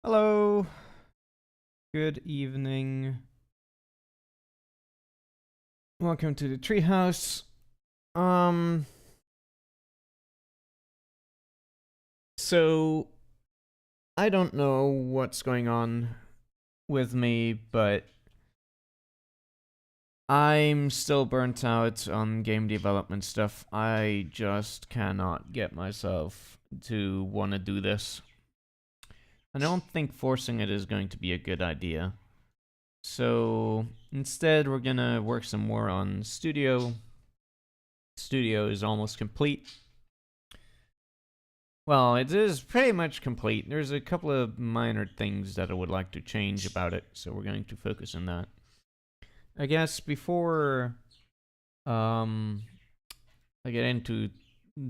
Hello, good evening. Welcome to the Treehouse. Um, so I don't know what's going on with me, but I'm still burnt out on game development stuff. I just cannot get myself to want to do this. I don't think forcing it is going to be a good idea. So instead, we're gonna work some more on Studio. Studio is almost complete. Well, it is pretty much complete. There's a couple of minor things that I would like to change about it, so we're going to focus on that. I guess before um, I get into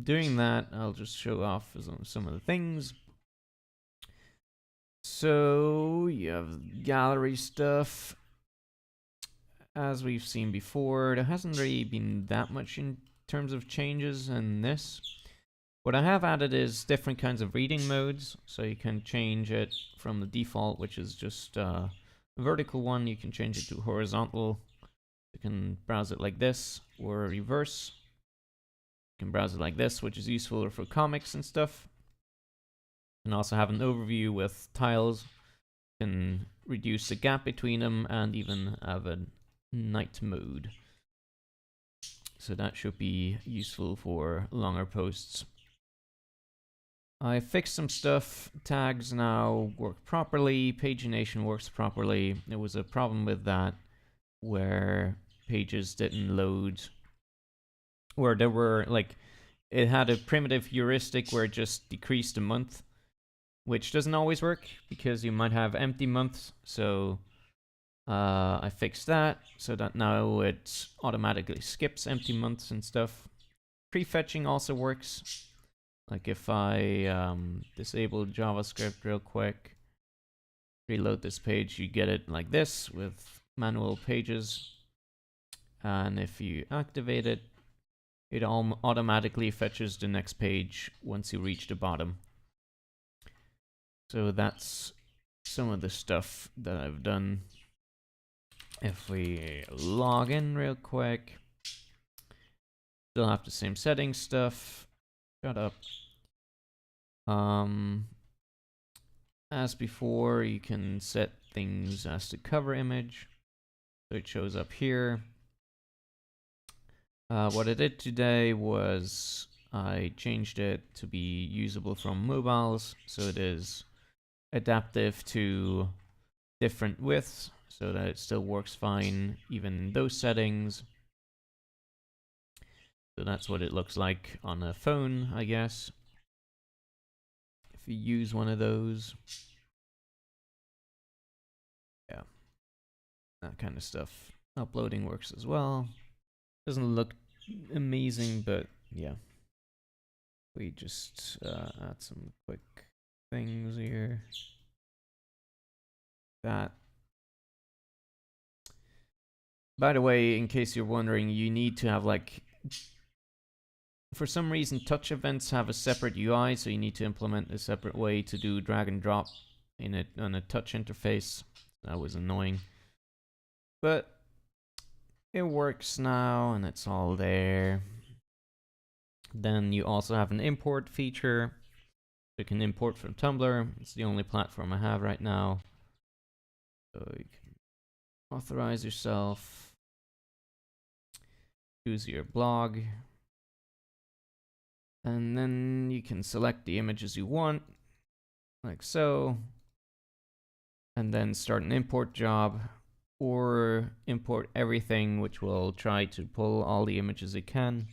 doing that, I'll just show off some of the things. So you have gallery stuff. As we've seen before, there hasn't really been that much in terms of changes in this. What I have added is different kinds of reading modes, so you can change it from the default, which is just a vertical one, you can change it to horizontal. You can browse it like this, or reverse. You can browse it like this, which is useful for comics and stuff. You can also have an overview with tiles. You can reduce the gap between them and even have a night mode. So that should be useful for longer posts. I fixed some stuff. Tags now work properly. Pagination works properly. There was a problem with that where pages didn't load. Where there were, like, it had a primitive heuristic where it just decreased a month, which doesn't always work because you might have empty months. So I fixed that so that now it automatically skips empty months and stuff. Prefetching also works. Like if I disable JavaScript real quick, reload this page, you get it like this with manual pages. And if you activate it, it automatically fetches the next page once you reach the bottom. So that's some of the stuff that I've done. If we log in real quick, still have the same settings stuff. Shut up. As before, you can set things as the cover image. So it shows up here. What I did today was I changed it to be usable from mobiles, so it is adaptive to different widths, so that it still works fine even in those settings. So that's what it looks like on a phone, I guess. If you use one of those. Yeah, that kind of stuff. Uploading works as well. Doesn't look amazing, but yeah. We just add some quick things here. That. By the way, in case you're wondering, you need to have, like, for some reason touch events have a separate UI, so you need to implement a separate way to do drag and drop in it on a touch interface. That was annoying. But it works now and it's all there. Then you also have an import feature. You can import from Tumblr. It's the only platform I have right now. So you can authorize yourself. Choose your blog. And then you can select the images you want, like so. And then start an import job, or import everything, which will try to pull all the images it can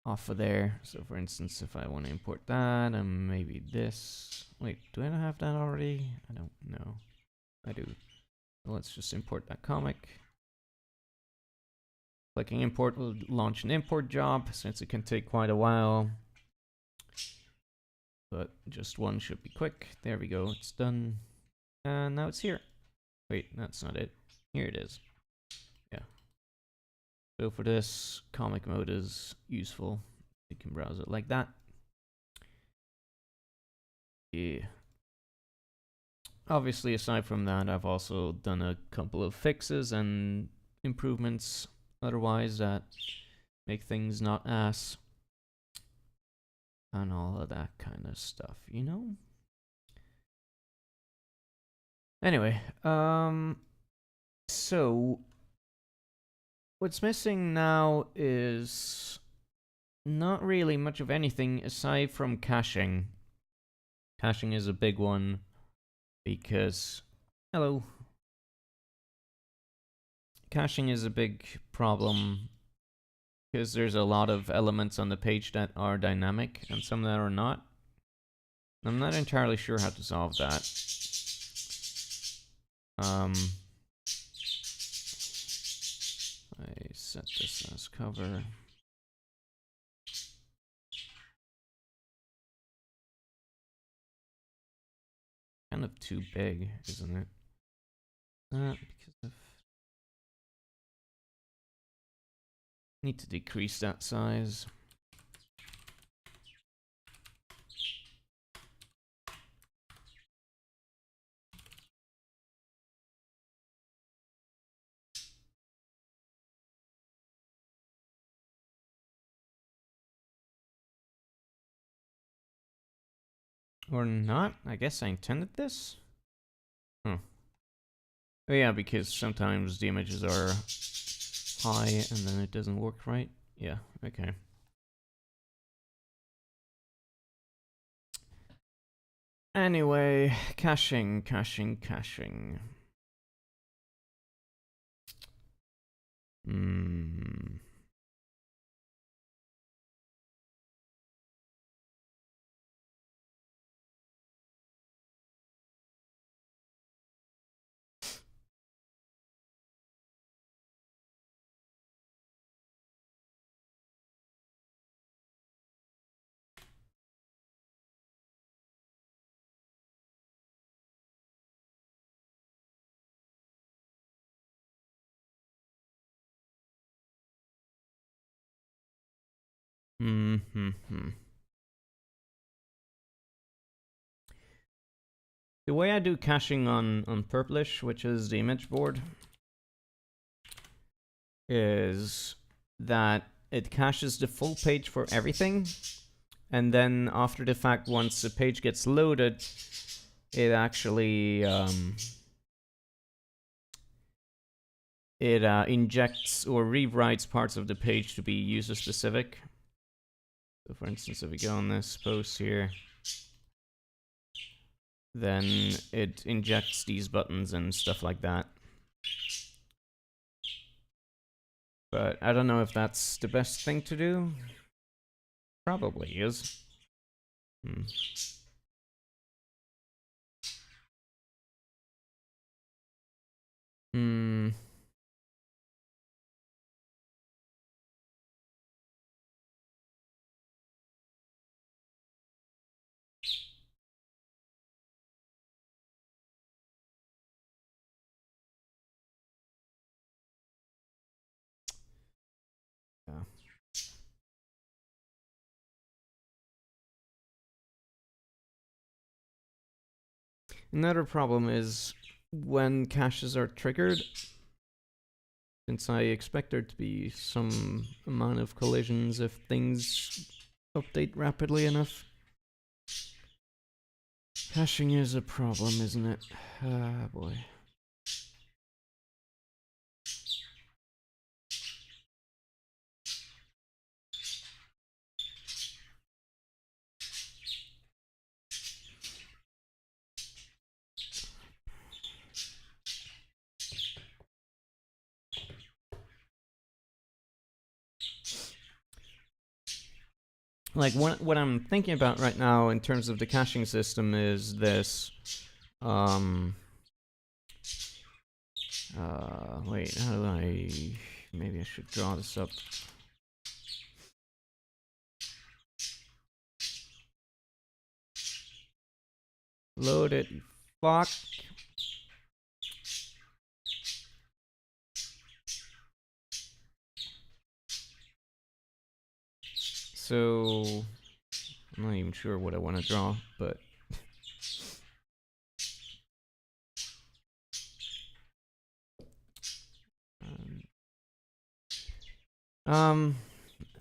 off of there. So for instance, if I want to import that and maybe this. Wait, do I not have that already? I don't know. I do. Let's just import that comic. Clicking import will launch an import job, since it can take quite a while. But just one should be quick. There we go, it's done. And now it's here. Wait, that's not it. Here it is. Yeah. So for this, comic mode is useful. You can browse it like that. Yeah. obviously, aside from that, I've also done a couple of fixes and improvements otherwise that make things not ass and all of that kind of stuff, you know? Anyway, so what's missing now is not really much of anything aside from caching. Caching is a big one because, hello. Caching is a big problem because there's a lot of elements on the page that are dynamic and some that are not. I'm not entirely sure how to solve that. I set this as cover. Kind of too big, isn't it? Because of... Need to decrease that size. Or not? I guess I intended this? Huh. Oh yeah, because sometimes the images are high and then it doesn't work right. Yeah, okay. Anyway, caching. The way I do caching on Purplish, which is the image board, is that it caches the full page for everything, and then after the fact, once the page gets loaded, it actually injects or rewrites parts of the page to be user specific. So for instance, if we go on this post here, then it injects these buttons and stuff like that. But I don't know if that's the best thing to do. Probably is. Yeah. Another problem is when caches are triggered, since I expect there to be some amount of collisions if things update rapidly enough. Caching is a problem, isn't it? Ah, boy. Like, what I'm thinking about right now in terms of the caching system is this. Wait, how do I... Maybe I should draw this up. Load it. Fuck. So... I'm not even sure what I want to draw, but... No,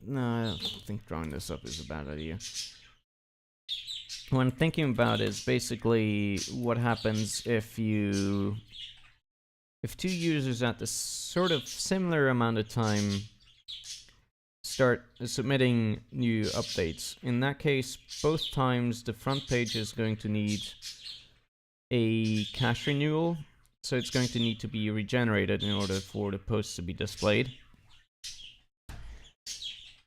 I don't think drawing this up is a bad idea. What I'm thinking about is basically what happens if two users at the sort of similar amount of time start submitting new updates. In that case, both times the front page is going to need a cache renewal, so it's going to need to be regenerated in order for the posts to be displayed.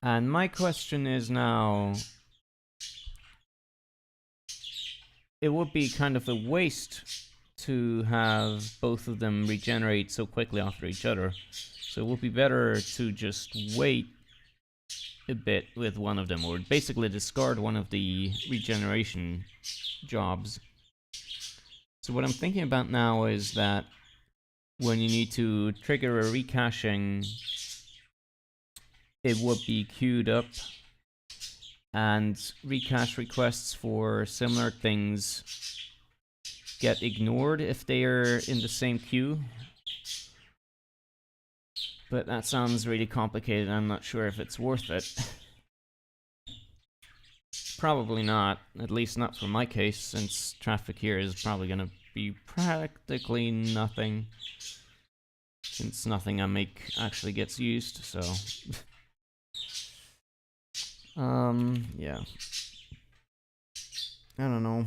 And my question is now, it would be kind of a waste to have both of them regenerate so quickly after each other. So it would be better to just wait a bit with one of them, or basically discard one of the regeneration jobs. So what I'm thinking about now is that when you need to trigger a recaching, it would be queued up, and recache requests for similar things get ignored if they are in the same queue. But that sounds really complicated. I'm not sure if it's worth it. Probably not, at least not for my case, since traffic here is probably going to be practically nothing, since nothing I make actually gets used, so... yeah. I don't know.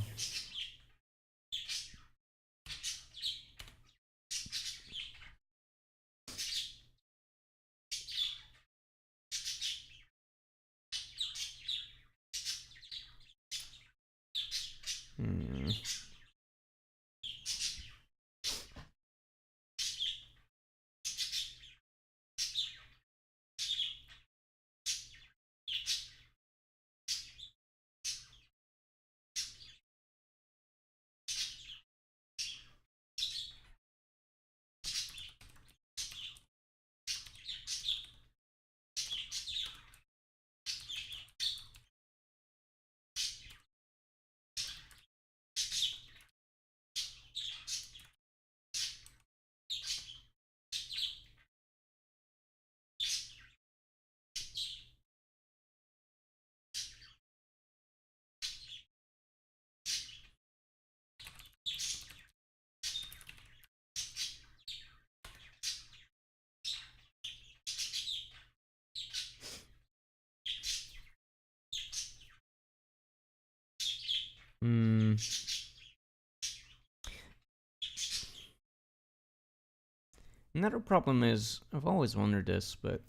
Another problem is, I've always wondered this, but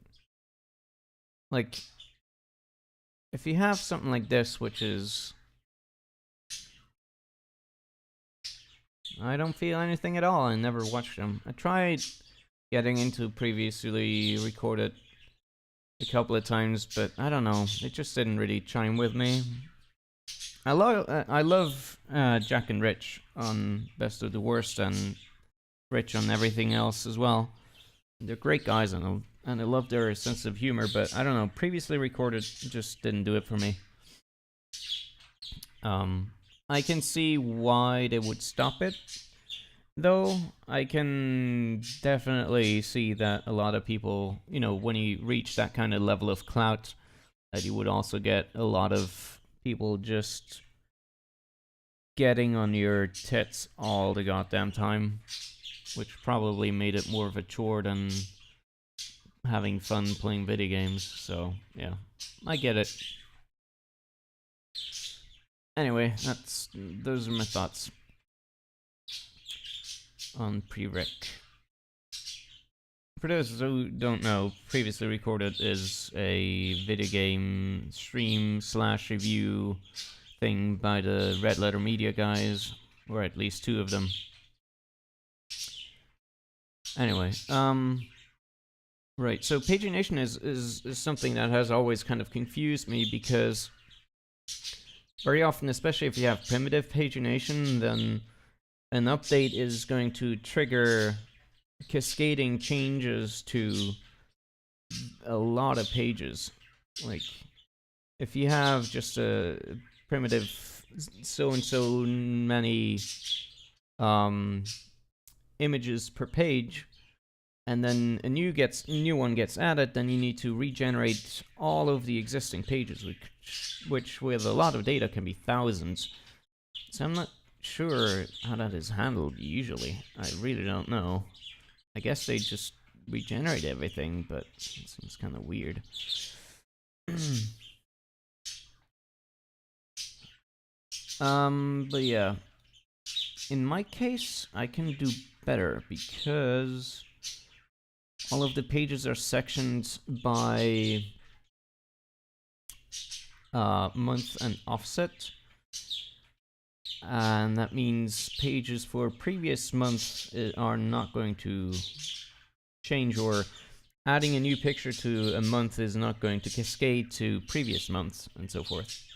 like, if you have something like this, which is, I don't feel anything at all, I never watched them. I tried getting into previously recorded a couple of times, but I don't know, it just didn't really chime with me. I love Jack and Rich on Best of the Worst, and Rich on everything else as well. They're great guys, and I love their sense of humor, but I don't know, previously recorded just didn't do it for me. I can see why they would stop it, though. I can definitely see that a lot of people, you know, when you reach that kind of level of clout, that you would also get a lot of people just getting on your tits all the goddamn time, which probably made it more of a chore than having fun playing video games. So yeah, I get it. Anyway, those are my thoughts on prereq. For those who don't know, previously recorded is a video game stream / review thing by the Red Letter Media guys, or at least two of them. Anyway, right, so pagination is something that has always kind of confused me, because very often, especially if you have primitive pagination, then an update is going to trigger cascading changes to a lot of pages. Like, if you have just a primitive so and so many images per page, and then a new one gets added, then you need to regenerate all of the existing pages, which with a lot of data can be thousands. So I'm not sure how that is handled usually. I really don't know. I guess they just regenerate everything, but it seems kind of weird. But yeah. In my case, I can do better because all of the pages are sectioned by month and offset. And that means pages for previous months are not going to change, or adding a new picture to a month is not going to cascade to previous months, and so forth.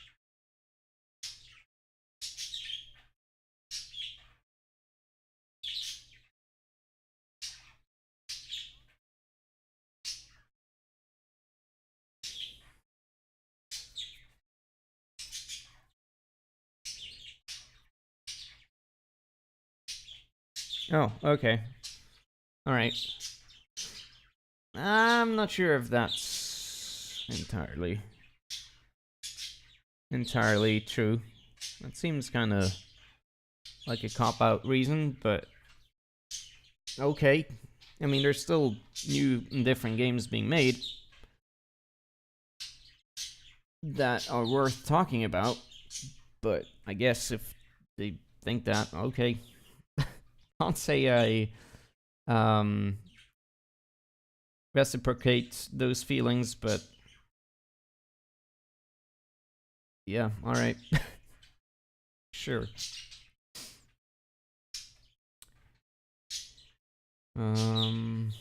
Oh, okay. Alright. I'm not sure if that's entirely true. That seems kind of like a cop-out reason, but okay. I mean, there's still new and different games being made that are worth talking about, but I guess if they think that, okay. I'll say I reciprocate those feelings, but yeah, alright. Sure. Um...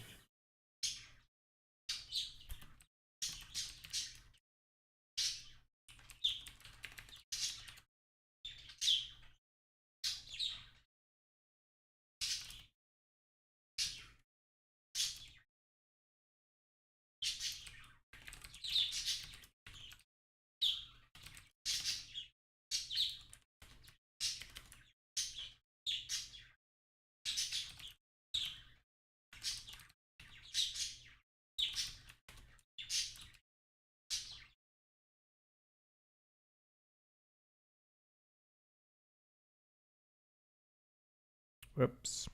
Whoops.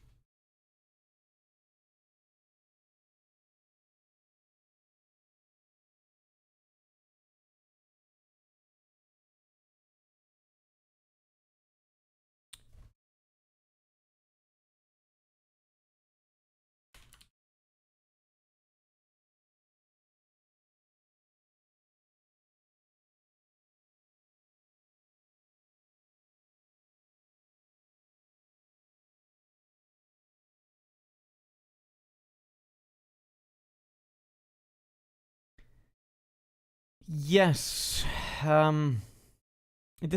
Yes. The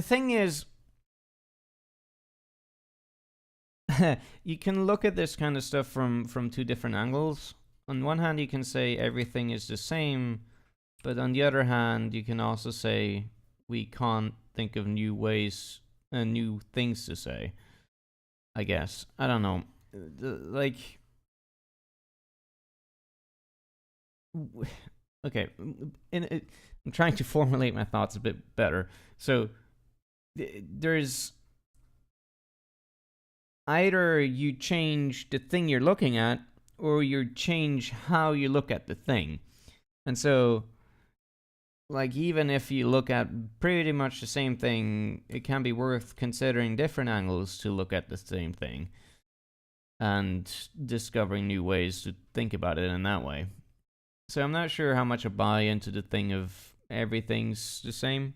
thing is, you can look at this kind of stuff from two different angles. On one hand, you can say everything is the same, but on the other hand, you can also say we can't think of new ways and new things to say. I guess I don't know. Like, okay, I'm trying to formulate my thoughts a bit better. So there's either you change the thing you're looking at, or you change how you look at the thing. And so, like, even if you look at pretty much the same thing, it can be worth considering different angles to look at the same thing and discovering new ways to think about it in that way. So I'm not sure how much I buy into the thing of everything's the same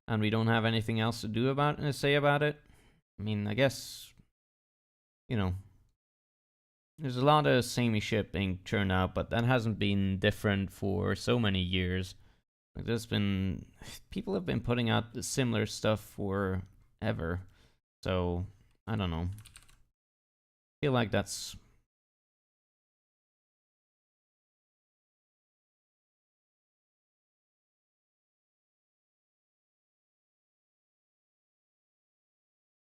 and we don't have anything else to do about it, say about it. I mean, I guess, you know, there's a lot of samey shit being churned out, but that hasn't been different for so many years. Like, there's been people have been putting out similar stuff forever. So I don't know. I feel like that's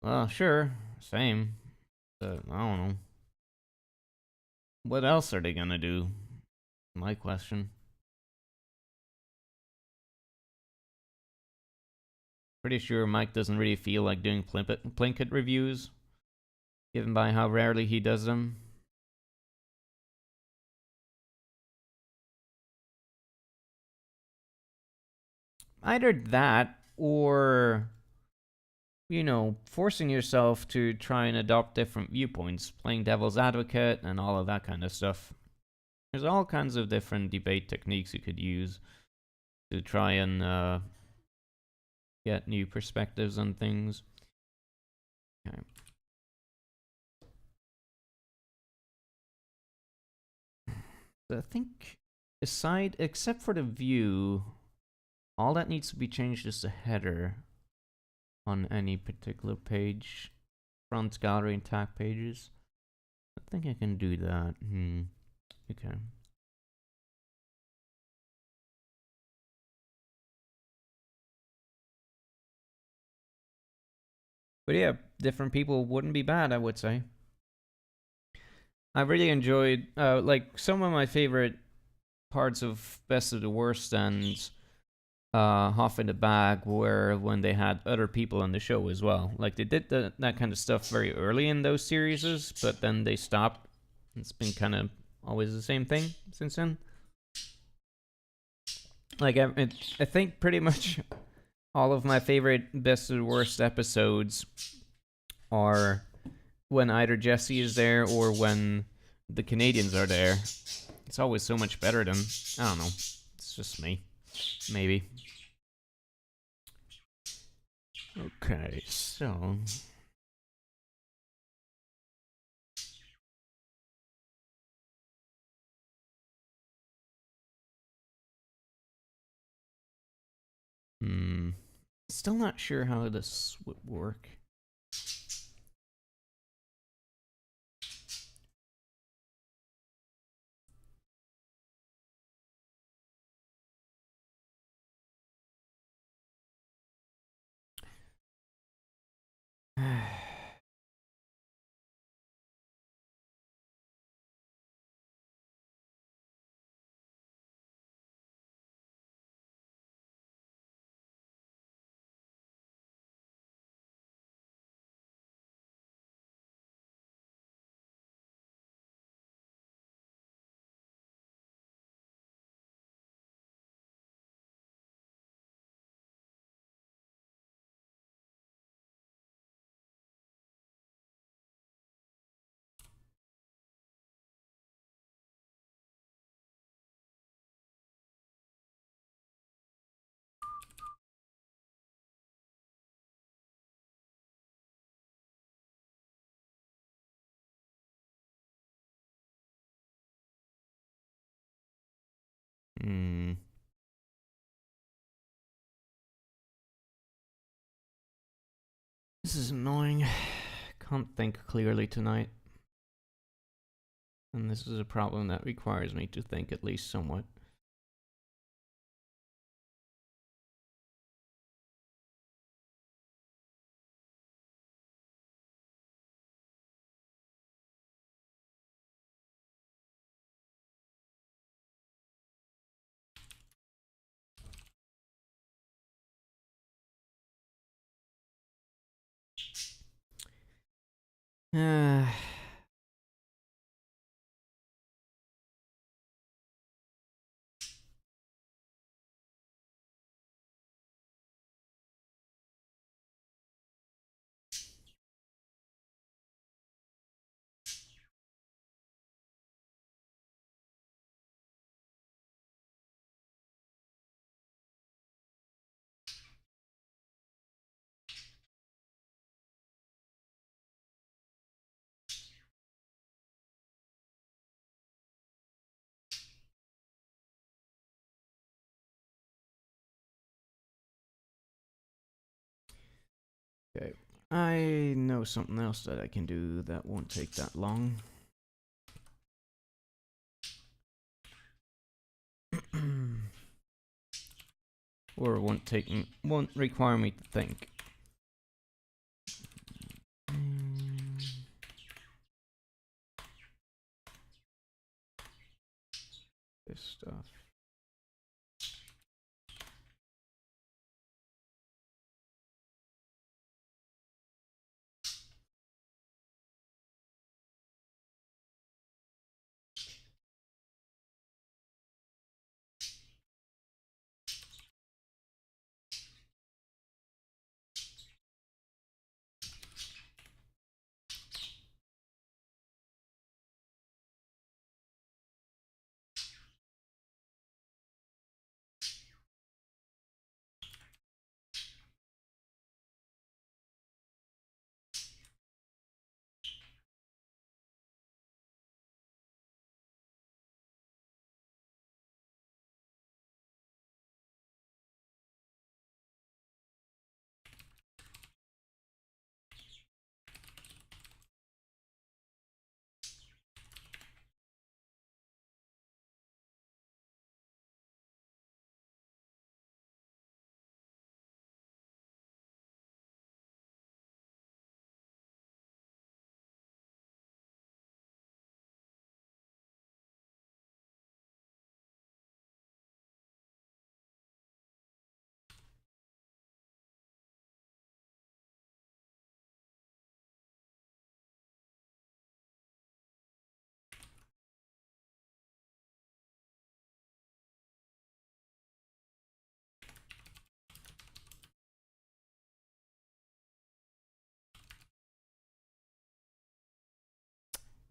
well, sure, same. But I don't know. what else are they gonna do? My question. Pretty sure Mike doesn't really feel like doing Plinkett reviews, given by how rarely he does them. Either that, or, you know, forcing yourself to try and adopt different viewpoints, playing devil's advocate, and all of that kind of stuff. There's all kinds of different debate techniques you could use to try and get new perspectives on things. Okay. So I think, except for the view, all that needs to be changed is the header on any particular page. Front, gallery, and tag pages. I think I can do that. Okay. But yeah, different people wouldn't be bad, I would say. I really enjoyed, like, some of my favorite parts of Best of the Worst and Half in the Bag were when they had other people on the show as well. Like, they did that kind of stuff very early in those series, but then they stopped. It's been kind of always the same thing since then. Like, I think pretty much all of my favorite Best of the Worst episodes are when either Jesse is there or when the Canadians are there. It's always so much better than, I don't know, it's just me. Maybe. Okay, so... Still not sure how this would work. This is annoying. Can't think clearly tonight. And this is a problem that requires me to think at least somewhat. Okay. I know something else that I can do that won't take that long. Or won't require me to think. this stuff.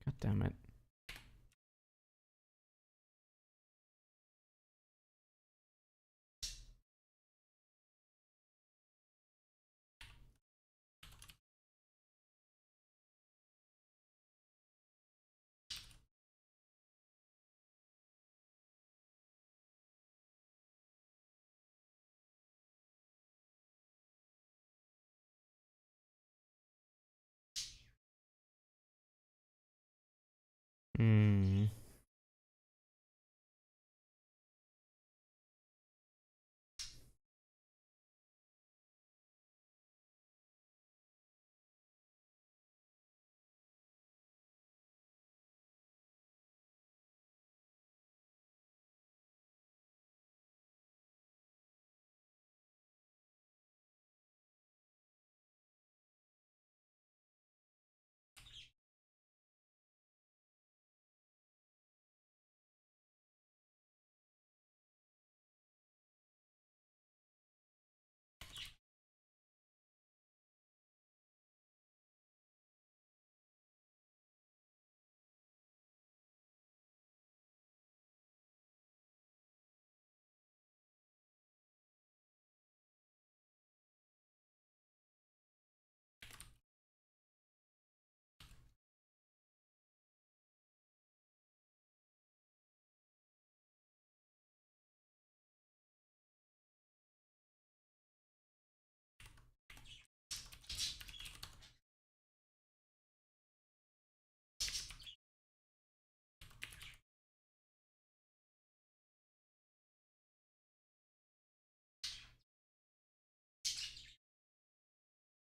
God damn it. Hmm.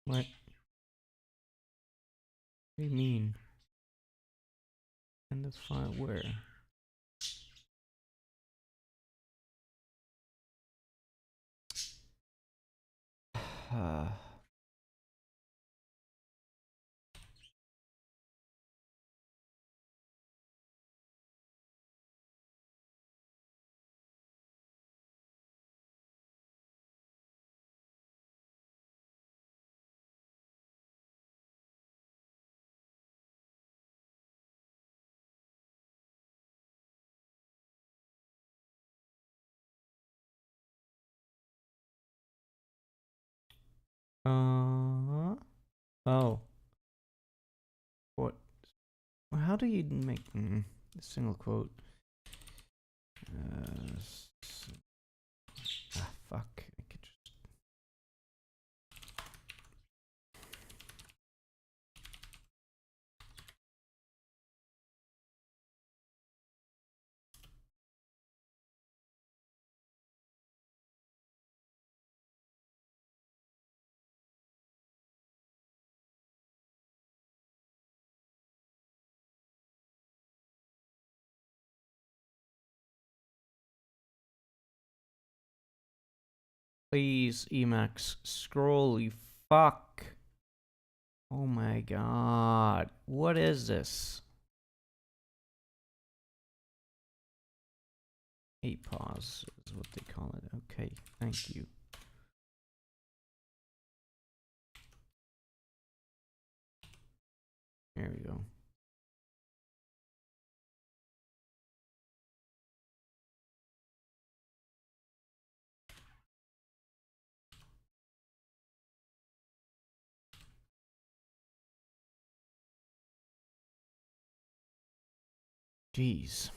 What? What do you mean? Send this file where? Oh. What? How do you make a single quote? Fuck. I could just. Please, Emacs, scroll, you fuck. Oh my god. What is this? A pause is what they call it. Okay, thank you. There we go. Jeez.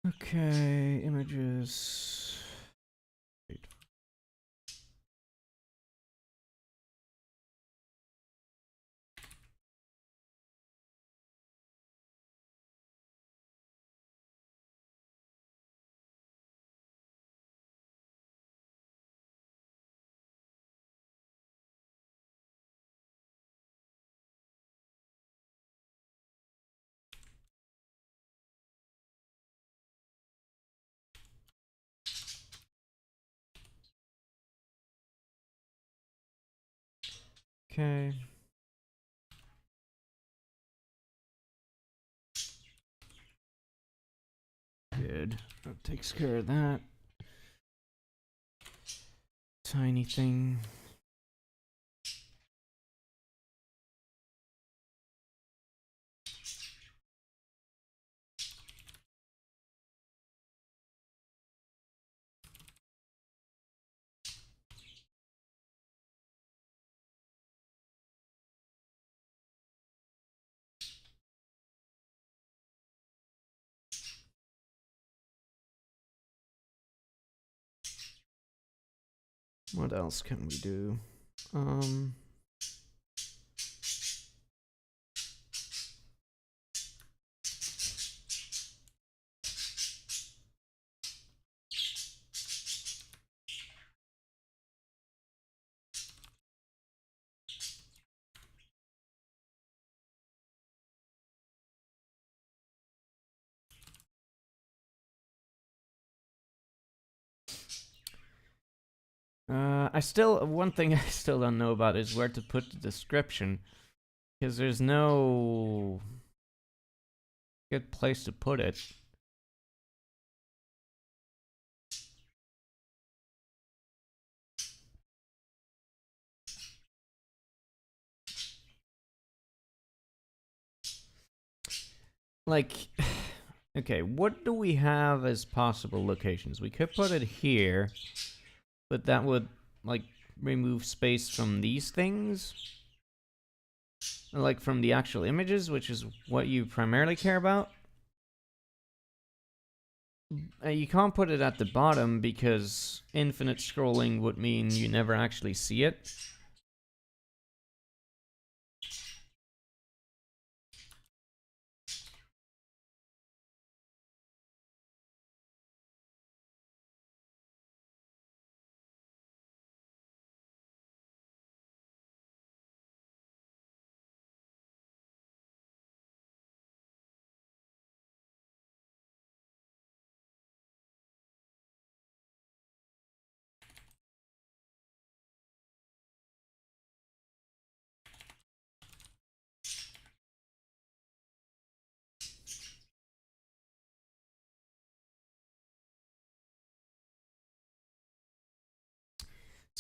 Okay, images. Wait. Okay. Good. That takes care of that. Tiny thing. What else can we do? One thing I still don't know about is where to put the description. Because there's no good place to put it. Like, okay, what do we have as possible locations? We could put it here, but that would, like, remove space from these things. Like, from the actual images, which is what you primarily care about. You can't put it at the bottom because infinite scrolling would mean you never actually see it.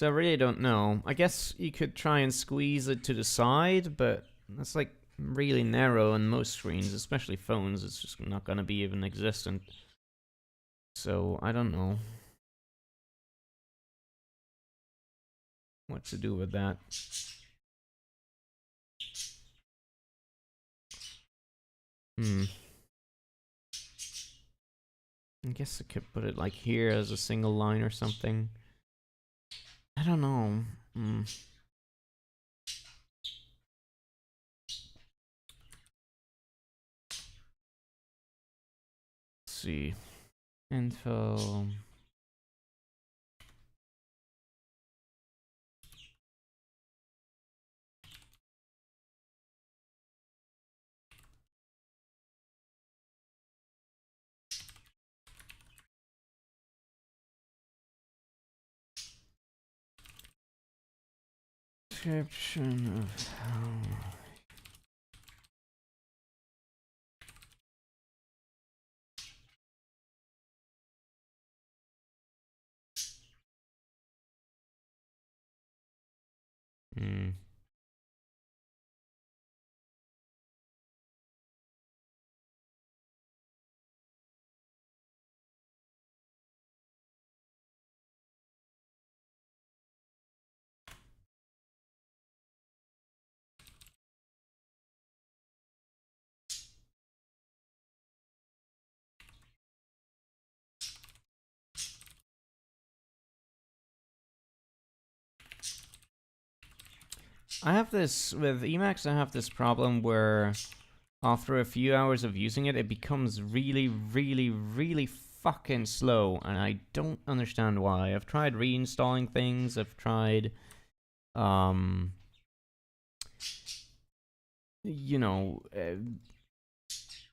So I really don't know. I guess you could try and squeeze it to the side, but that's like really narrow on most screens, especially phones. It's just not going to be even existent. So I don't know what to do with that. I guess I could put it like here as a single line or something. I don't know. Let's see. Info. Description of how. I have this with Emacs. I have this problem where after a few hours of using it, it becomes really, really, really fucking slow, and I don't understand why. I've tried reinstalling things. I've tried, you know,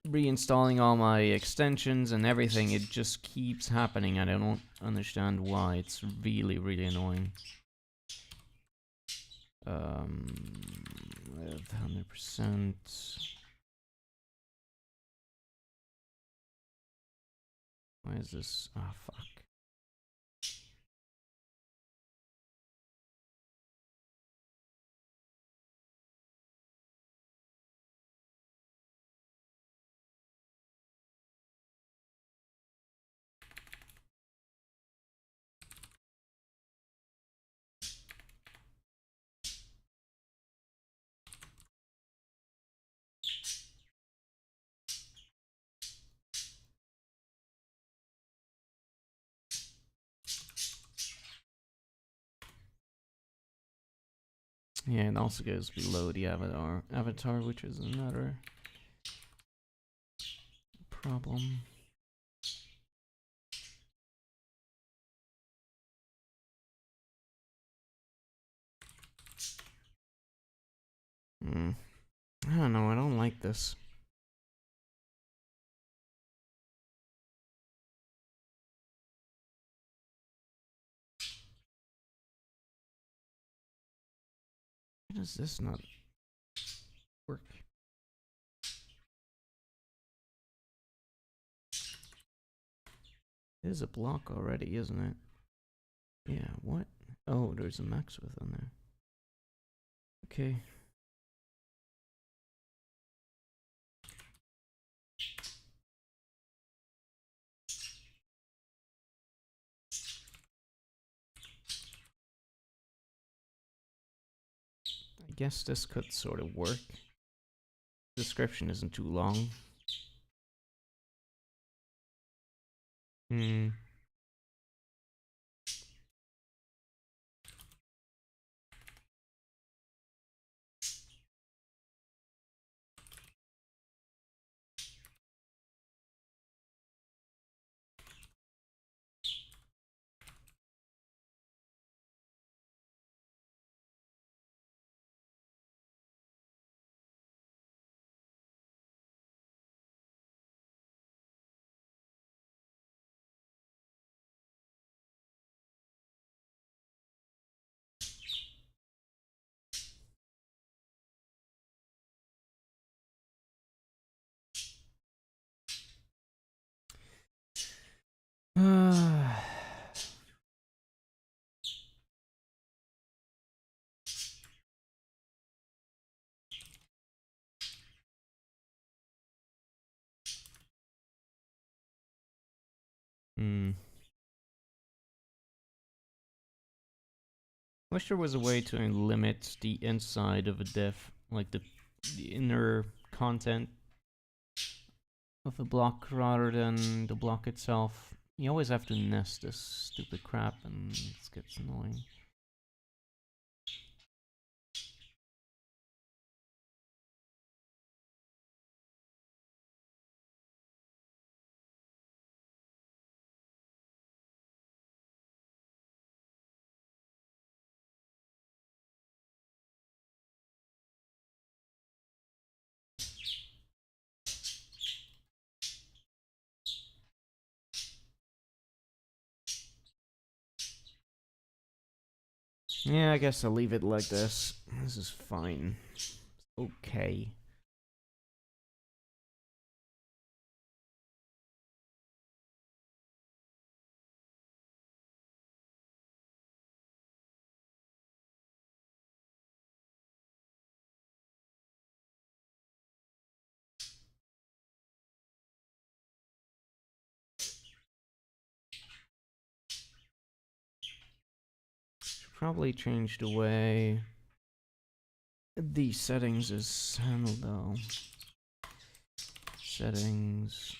reinstalling all my extensions and everything. It just keeps happening, and I don't understand why. It's really, really annoying. With 100%. Why is this? Oh, fuck. Yeah, it also goes below the avatar, which is another problem. I don't know, I don't like this. Why does this not work? It is a block already, isn't it? Yeah, what? Oh, there's a max width on there. Okay. I guess this could sort of work. Description isn't too long. Hmm. Wish there was a way to limit the inside of a div, like the inner content of a block rather than the block itself. You always have to nest this stupid crap and it gets annoying. Yeah, I guess I'll leave it like this. This is fine. Okay. Should probably change the way the settings is handled though. Settings.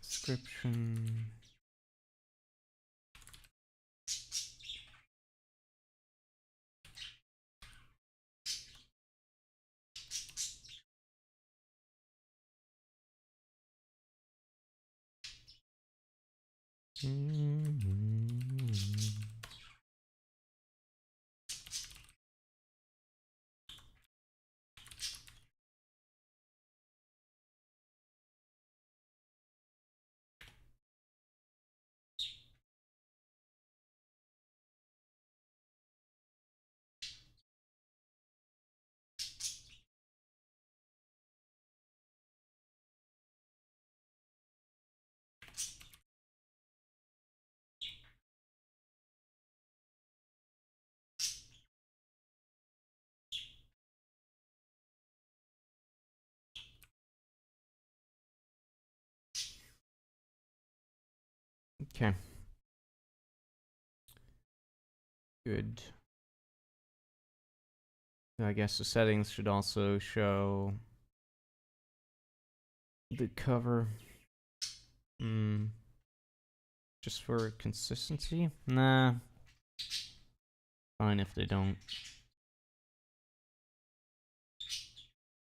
Description. Okay. Good. I guess the settings should also show the cover. Just for consistency? Nah. Fine if they don't.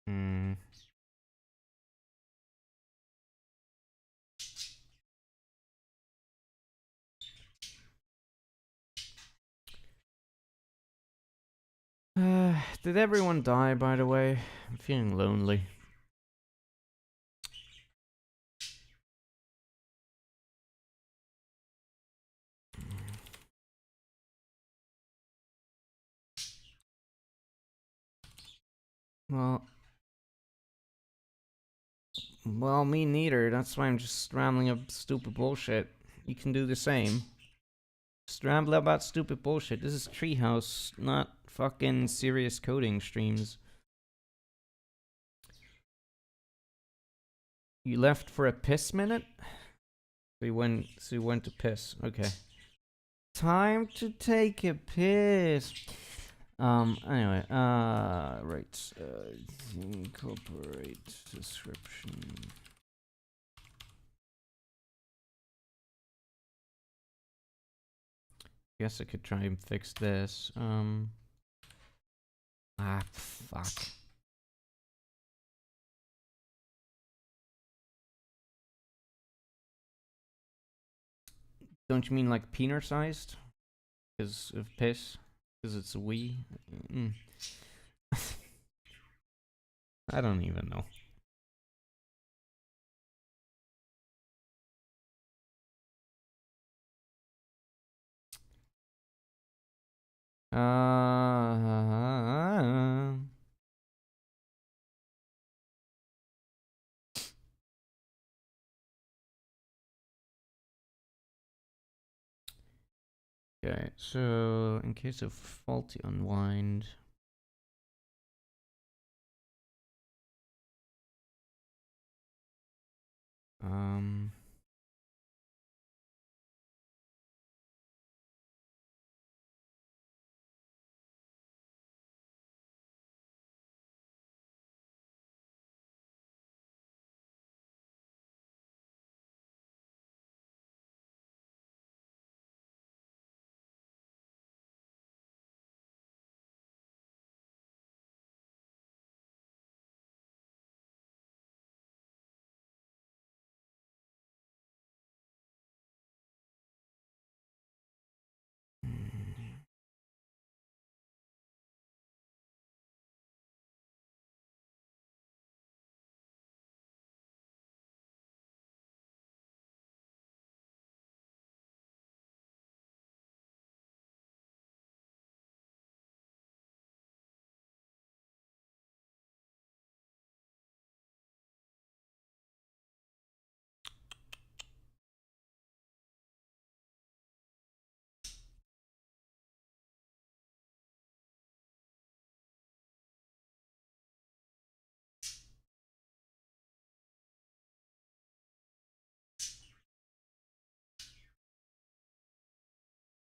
Hmm. Did everyone die, by the way? I'm feeling lonely. Well, me neither. That's why I'm just rambling up stupid bullshit. You can do the same. Just ramble about stupid bullshit. This is Treehouse, not fucking serious coding streams. You left for a piss minute? So you went to piss. Okay. Time to take a piss. Anyway, right. Incorporate description. Guess I could try and fix this. Fuck. Don't you mean like penis sized? Because of piss? Because it's a wee? I don't even know. Okay, so in case of faulty unwind,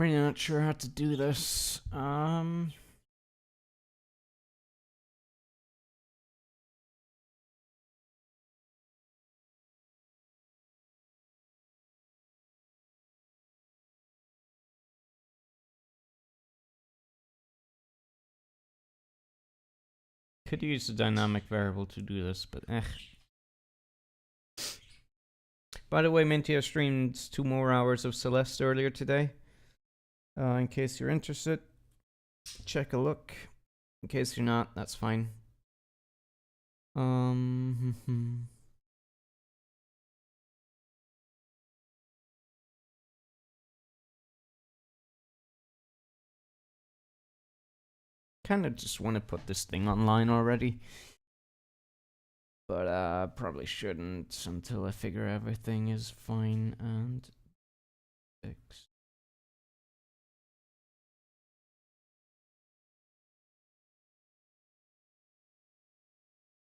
really not sure how to do this. Could use a dynamic variable to do this, but eh. By the way, Minty, I streamed 2 more hours of Celeste earlier today. In case you're interested, check a look. In case you're not, that's fine. Kind of just want to put this thing online already. But probably shouldn't until I figure everything is fine and fixed.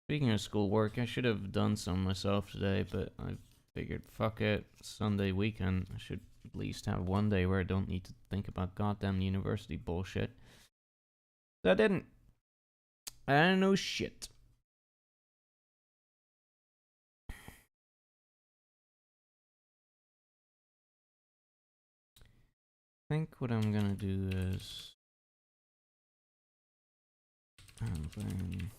Speaking of schoolwork, I should have done some myself today, but I figured, fuck it, Sunday weekend, I should at least have one day where I don't need to think about goddamn university bullshit. So I didn't. I don't know shit. I think what I'm gonna do is... and then...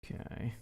Okay.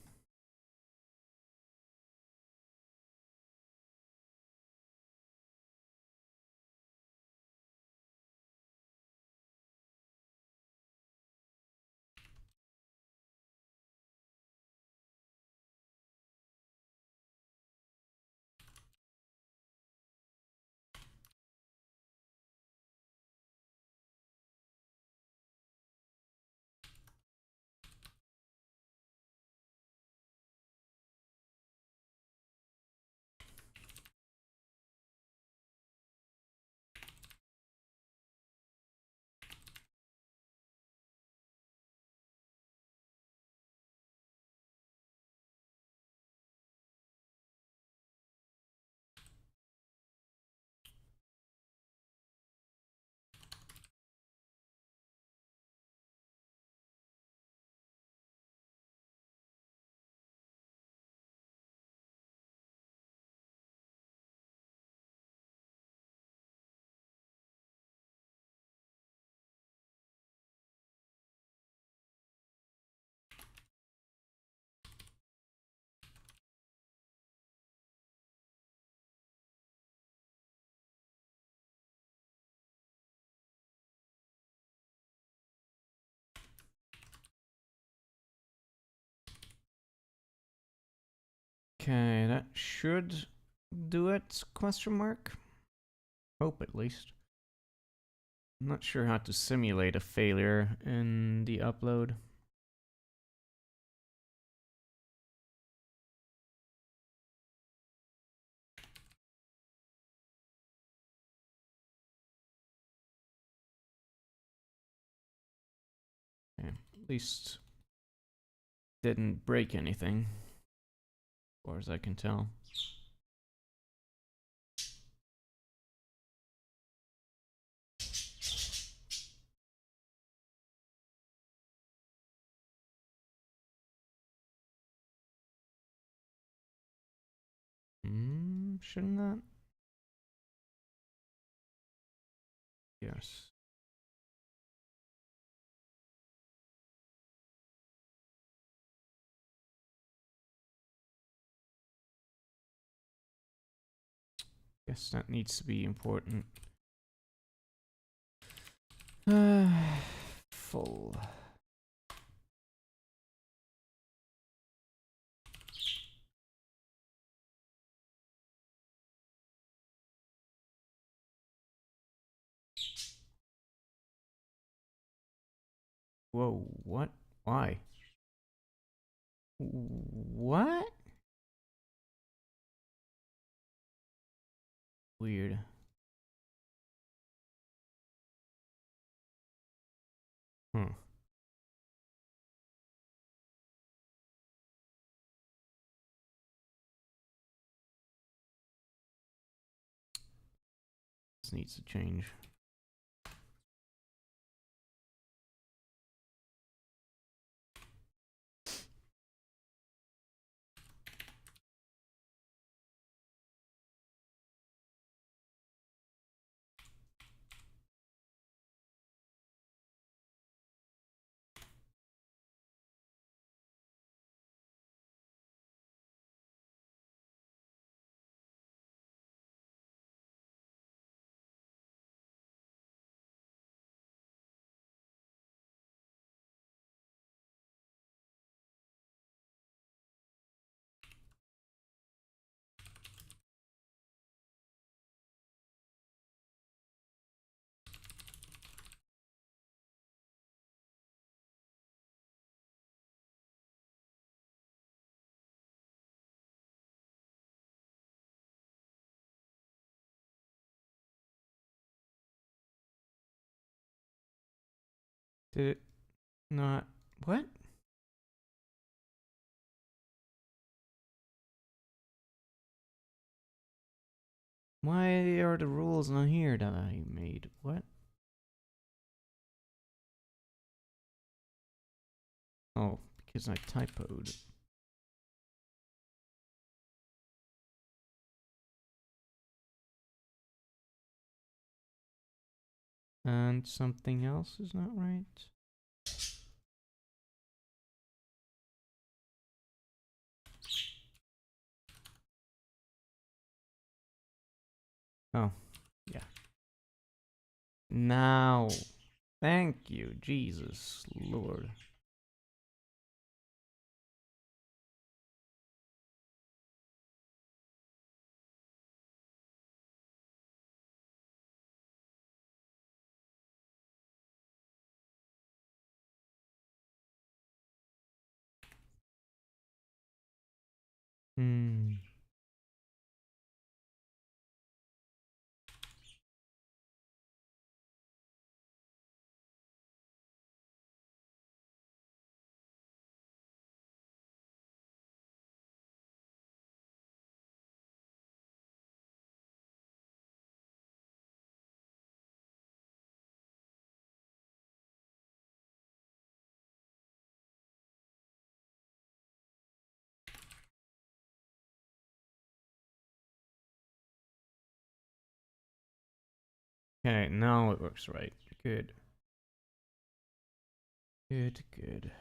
Okay, that should do it, question mark? Hope at least. I'm not sure how to simulate a failure in the upload. Okay, at least didn't break anything, as far as I can tell. Shouldn't that? Yes. Guess that needs to be important. Full. Whoa, what? Why? What? Weird. Huh. This needs to change. Did it not? What? Why are the rules not here that I made? What? Oh, because I typoed. And something else is not right? Oh, yeah. Now. Thank you, Jesus Lord. Hmm. Okay, now it works right. Good. Good, good.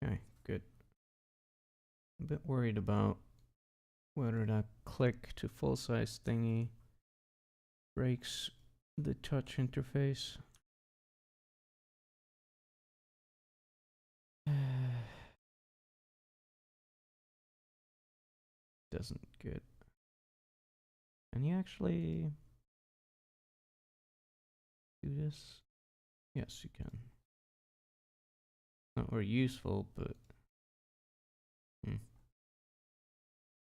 Okay, good. A bit worried about whether that click to full size thingy breaks the touch interface. Doesn't good. Can you actually do this? Yes, you can. Not very useful, but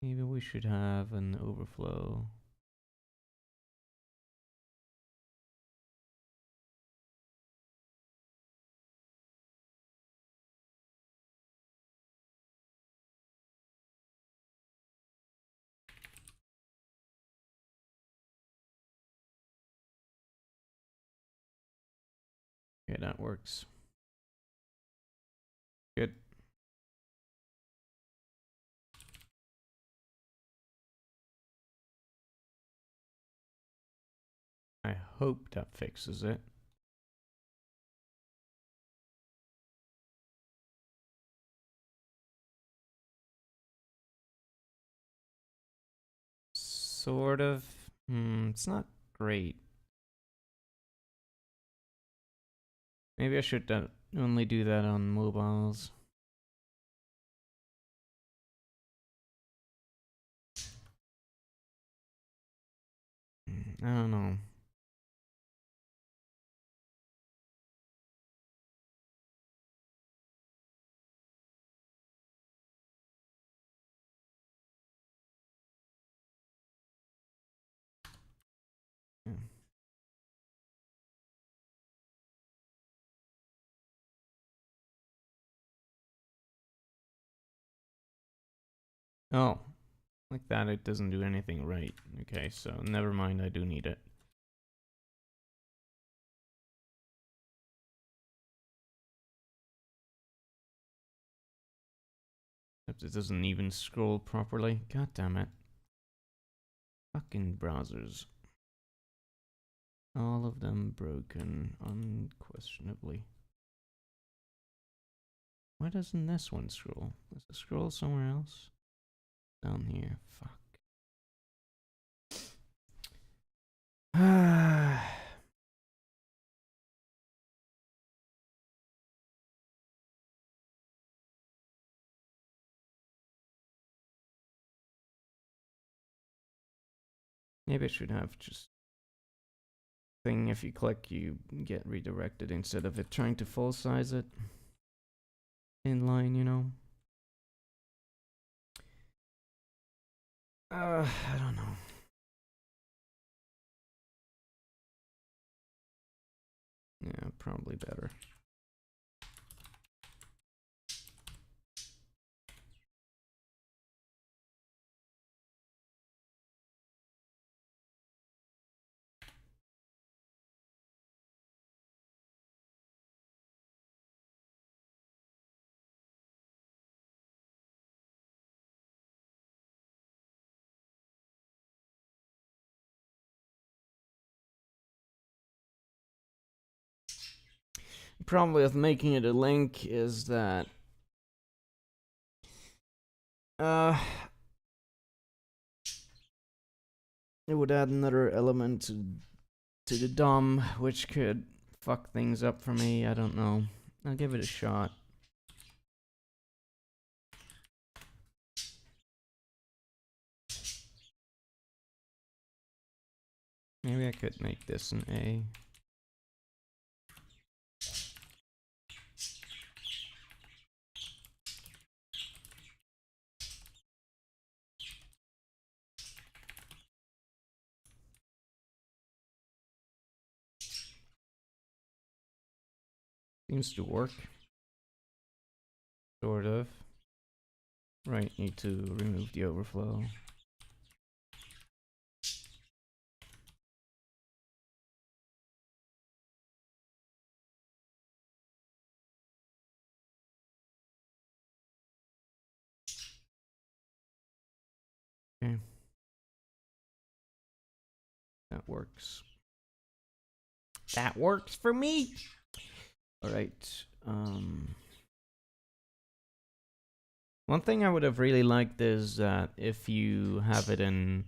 maybe we should have an overflow. Okay, that works. Good. I hope that fixes it. Sort of. It's not great. Maybe I should only do that on mobiles. I don't know. Yeah. Oh, like that it doesn't do anything right. Okay, so never mind, I do need it. Except it doesn't even scroll properly. God damn it. Fucking browsers. All of them broken, unquestionably. Why doesn't this one scroll? Does it scroll somewhere else? Down here. Fuck. Maybe I should have just thing if you click you get redirected instead of it trying to full size it in line, you know. I don't know. Yeah, probably better. The problem with making it a link is that it would add another element to the DOM, which could fuck things up for me. I don't know. I'll give it a shot. Maybe I could make this an A. Seems to work. Sort of. Right, need to remove the overflow. Okay. That works. That works for me! Alright, One thing I would have really liked is that if you have it in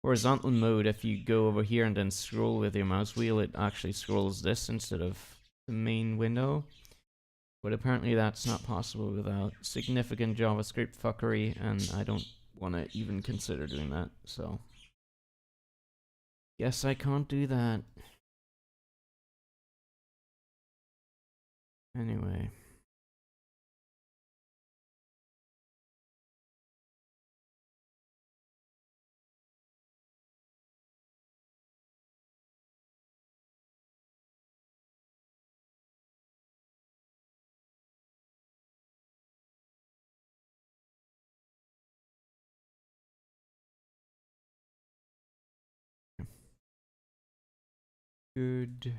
horizontal mode, if you go over here and then scroll with your mouse wheel, it actually scrolls this instead of the main window. But apparently that's not possible without significant JavaScript fuckery, and I don't want to even consider doing that, so guess I can't do that. Anyway. Good.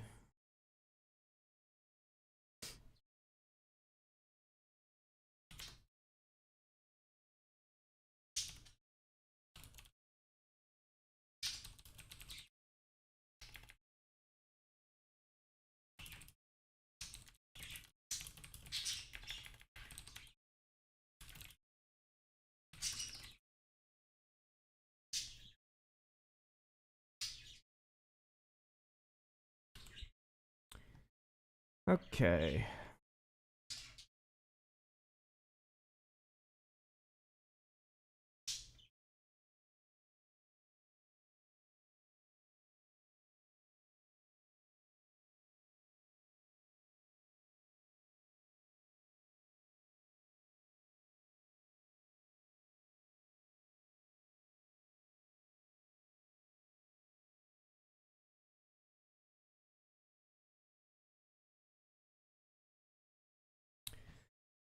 Okay.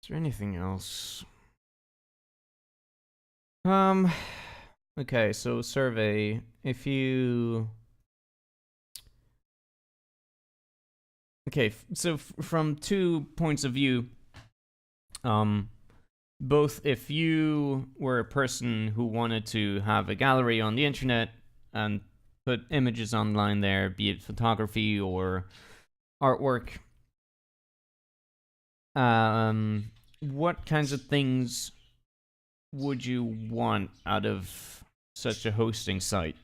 Is there anything else? Okay, so survey. If you... Okay, so from 2 points of view, both if you were a person who wanted to have a gallery on the internet and put images online there, be it photography or artwork, what kinds of things would you want out of such a hosting site?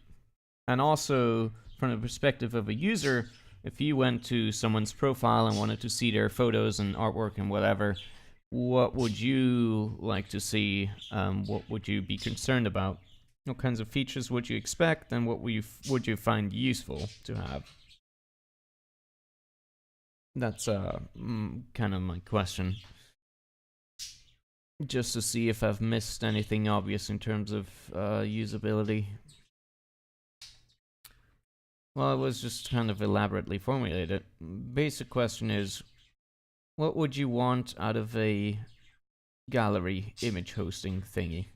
And also, from the perspective of a user, if you went to someone's profile and wanted to see their photos and artwork and whatever, what would you like to see? What would you be concerned about? What kinds of features would you expect, and what would you find useful to have? That's kind of my question. Just to see if I've missed anything obvious in terms of usability. Well, it was just kind of elaborately formulated. Basic question is, what would you want out of a gallery image hosting thingy?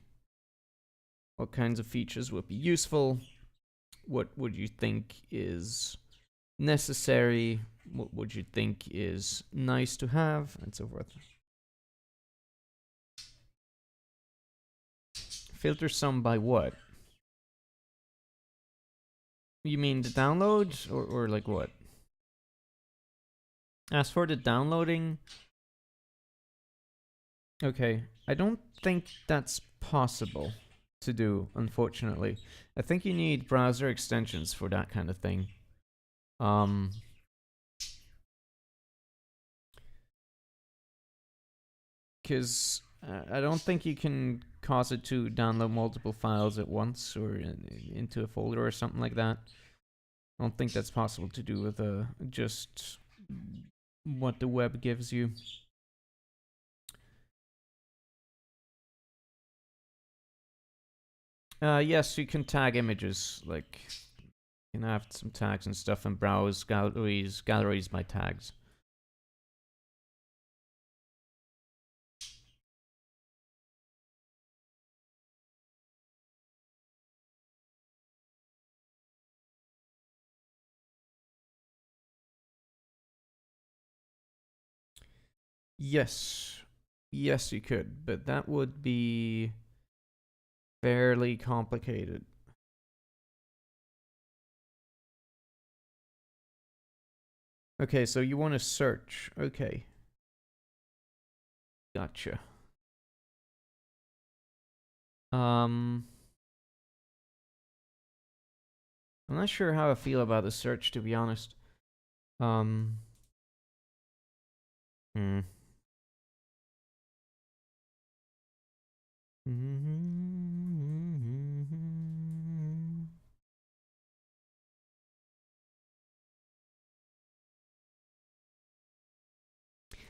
What kinds of features would be useful? What would you think is necessary? What would you think is nice to have? And so forth. Filter some by what? You mean the download? Or like what? As for the downloading, okay, I don't think that's possible to do, unfortunately. I think you need browser extensions for that kind of thing. Because I don't think you can cause it to download multiple files at once or into a folder or something like that. I don't think that's possible to do with just what the web gives you. Yes, you can tag images. Like, you can have some tags and stuff and browse galleries by tags. Yes. Yes, you could, but that would be fairly complicated. Okay, so you want to search. Okay. Gotcha. I'm not sure how I feel about the search, to be honest. Um, hmm.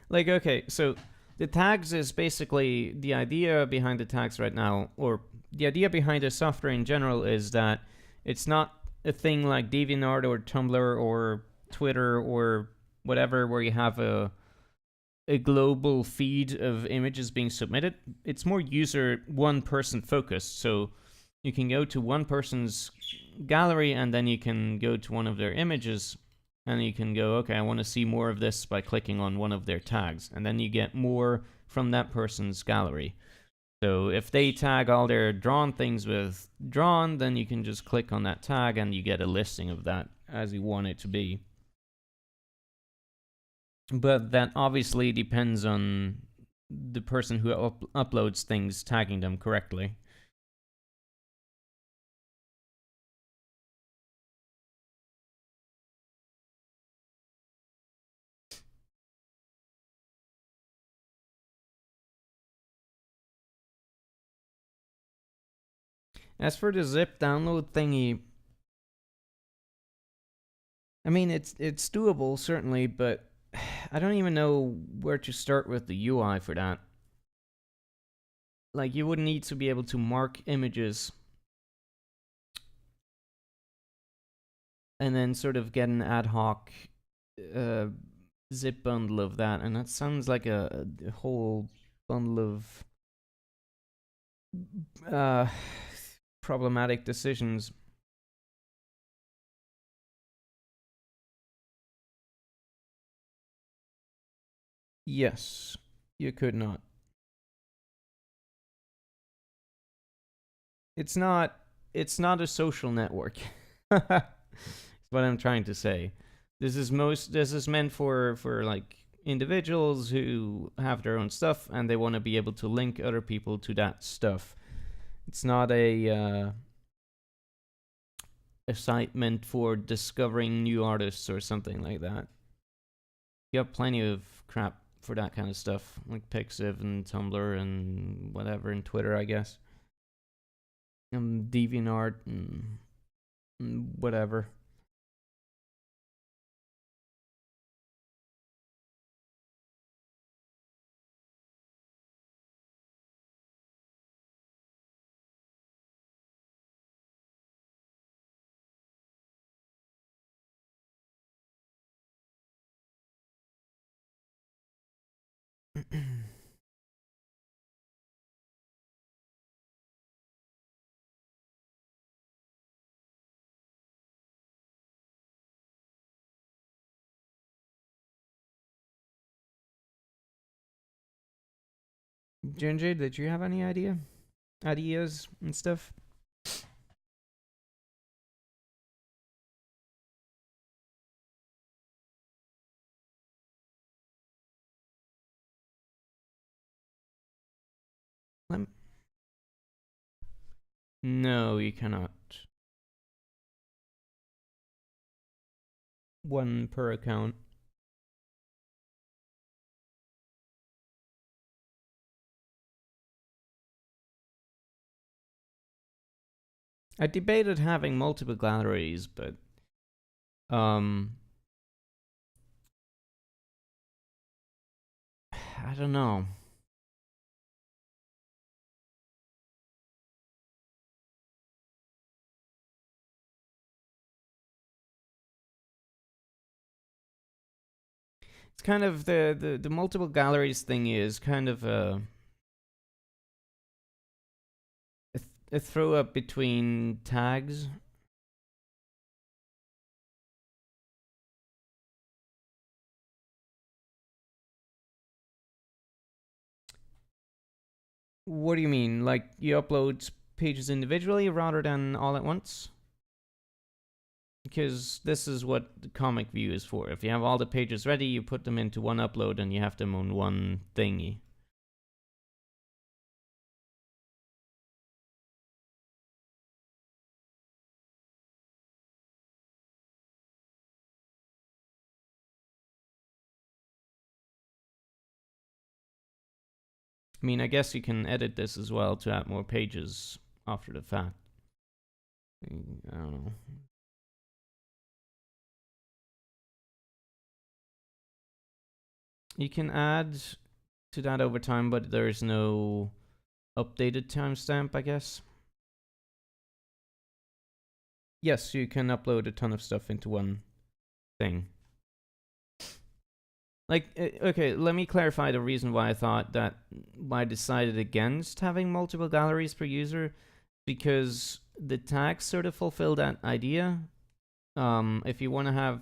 Like, okay, so the tags is basically the idea behind the tags right now, or the idea behind the software in general is that it's not a thing like DeviantArt or Tumblr or Twitter or whatever where you have a global feed of images being submitted. It's more user one person focused. So you can go to one person's gallery and then you can go to one of their images and you can go, okay, I want to see more of this by clicking on one of their tags. And then you get more from that person's gallery. So if they tag all their drawn things with drawn, then you can just click on that tag and you get a listing of that as you want it to be. But that obviously depends on the person who uploads things tagging them correctly. As for the zip download thingy, I mean it's doable certainly, but I don't even know where to start with the UI for that. Like you would need to be able to mark images and then sort of get an ad hoc uh, zip bundle of that, and that sounds like a whole bundle of uh, problematic decisions. Yes, you could not. It's not. It's not a social network. That's what I'm trying to say. This is meant for like individuals who have their own stuff and they want to be able to link other people to that stuff. It's not a site meant for discovering new artists or something like that. You have plenty of crap for that kind of stuff, like Pixiv and Tumblr and whatever, and Twitter, I guess. DeviantArt and whatever. Ginger, did you have any ideas and stuff? Lem- no, you cannot. One per account. I debated having multiple galleries, but um, I don't know. It's kind of the multiple galleries thing is kind of a throw up between tags. What do you mean? Like you upload pages individually rather than all at once? Because this is what the comic view is for. If you have all the pages ready, you put them into one upload and you have them on one thingy. I mean, I guess you can edit this as well to add more pages after the fact. I don't know. You can add to that over time, but there's no updated timestamp, I guess. Yes, you can upload a ton of stuff into one thing. Like, okay, let me clarify the reason why I decided against having multiple galleries per user, because the tags sort of fulfill that idea. If you want to have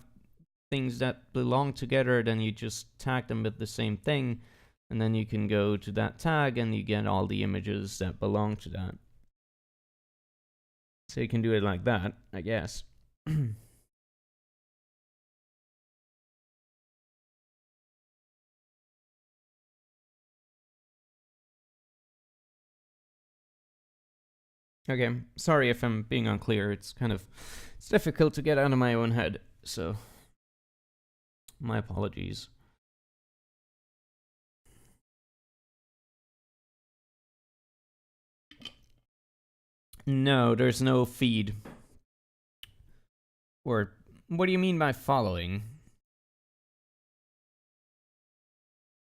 things that belong together, then you just tag them with the same thing, and then you can go to that tag and you get all the images that belong to that. So you can do it like that, I guess. Okay, sorry if I'm being unclear. It's difficult to get out of my own head, so my apologies. No, there's no feed. Or what do you mean by following?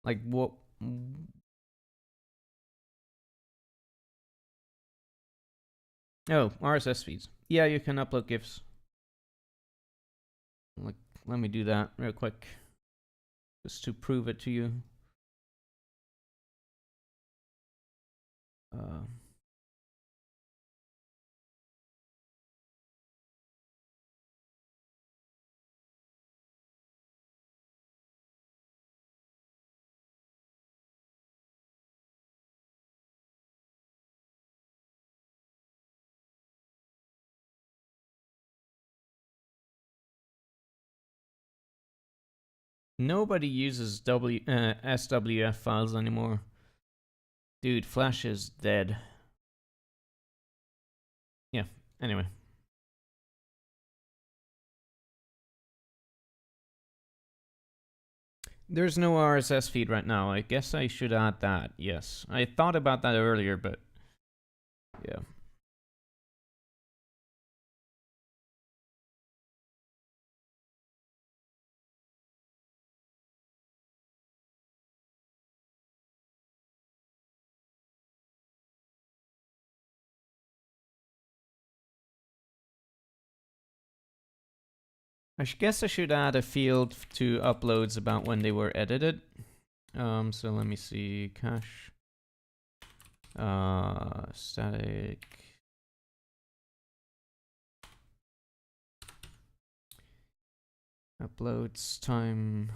Like what? Oh, RSS feeds. Yeah, you can upload GIFs. Like, let me do that real quick, just to prove it to you. Uh, Nobody uses SWF files anymore. Dude, Flash is dead. Yeah, anyway. There's no RSS feed right now. I guess I should add that, yes. I thought about that earlier, but yeah. I guess I should add a field to uploads about when they were edited. So let me see, cache, static, uploads time.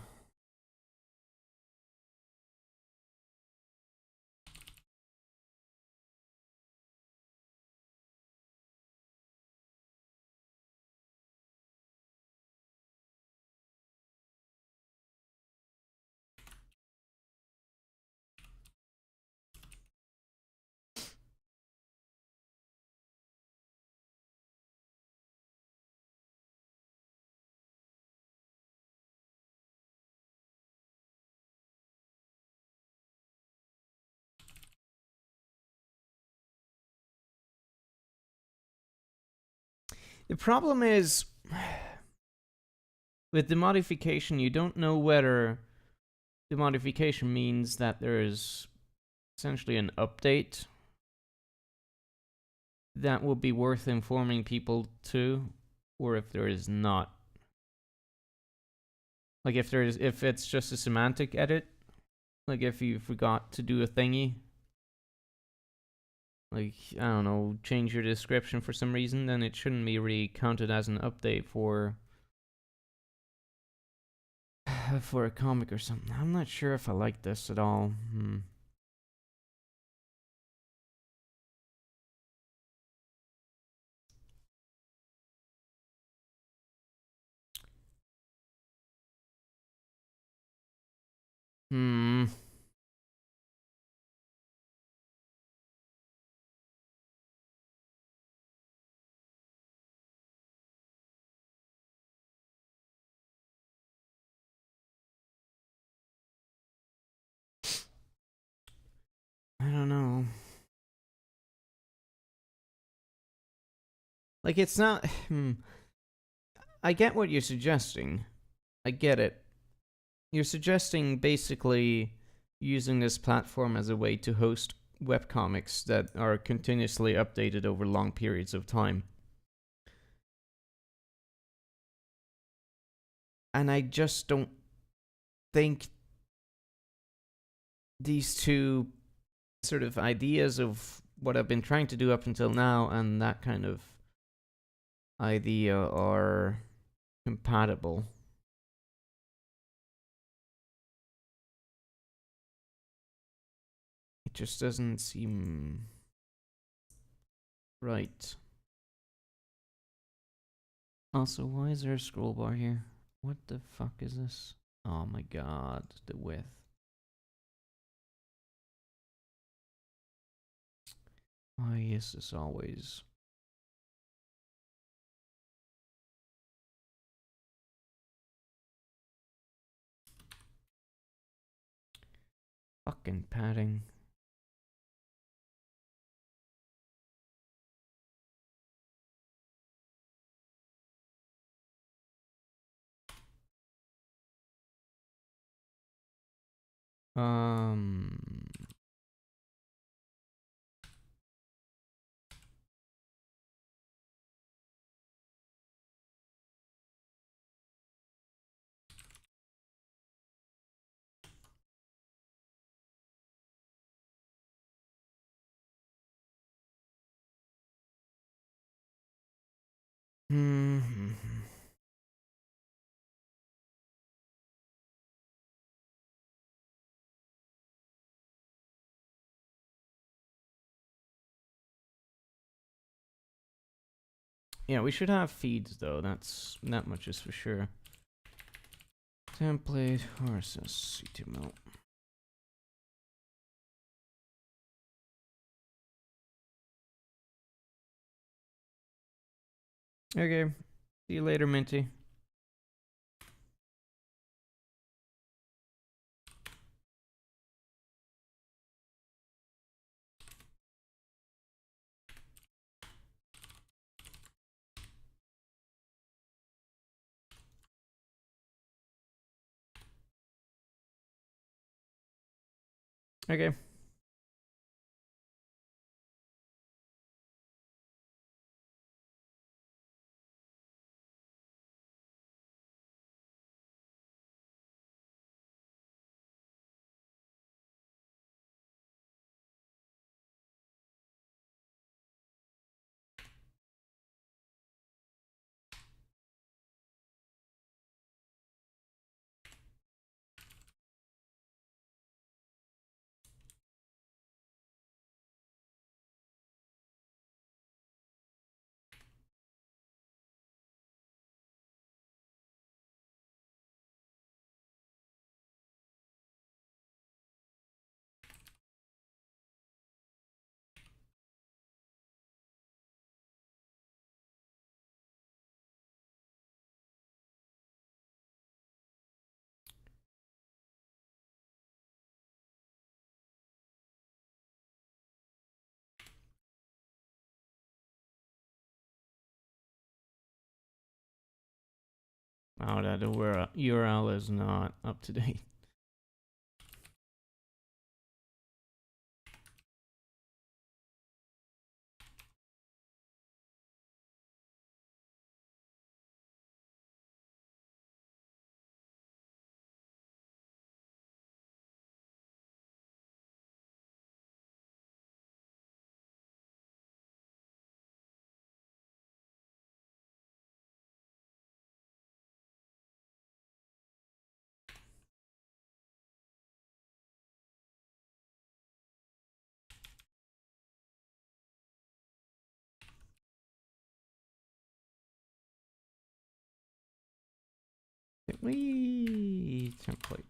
The problem is, with the modification, you don't know whether the modification means that there is essentially an update that would be worth informing people to, or if there is not. Like if it's just a semantic edit, like if you forgot to do a thingy, like I don't know, change your description for some reason, then it shouldn't be really counted as an update for a comic or something. I'm not sure if I like this at all. Hmm. Like, it's not. I get what you're suggesting. I get it. You're suggesting basically using this platform as a way to host webcomics that are continuously updated over long periods of time. And I just don't think these two sort of ideas of what I've been trying to do up until now and that kind of idea are compatible. It just doesn't seem right. Also, why is there a scroll bar here? What the fuck is this? Oh my god, the width. Why is this always? Fucking padding. Um. Yeah, we should have feeds though. That much is for sure. Template RSS HTML. Okay. See you later, Minty. Okay. Oh, that URL is not up to date. We template.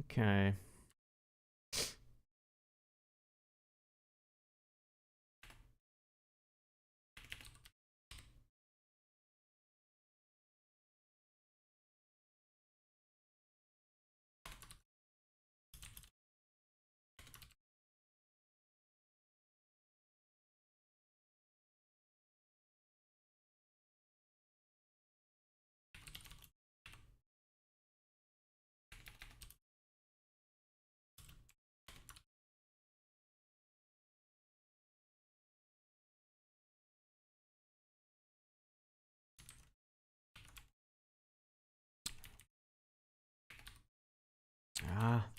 Okay. Ah.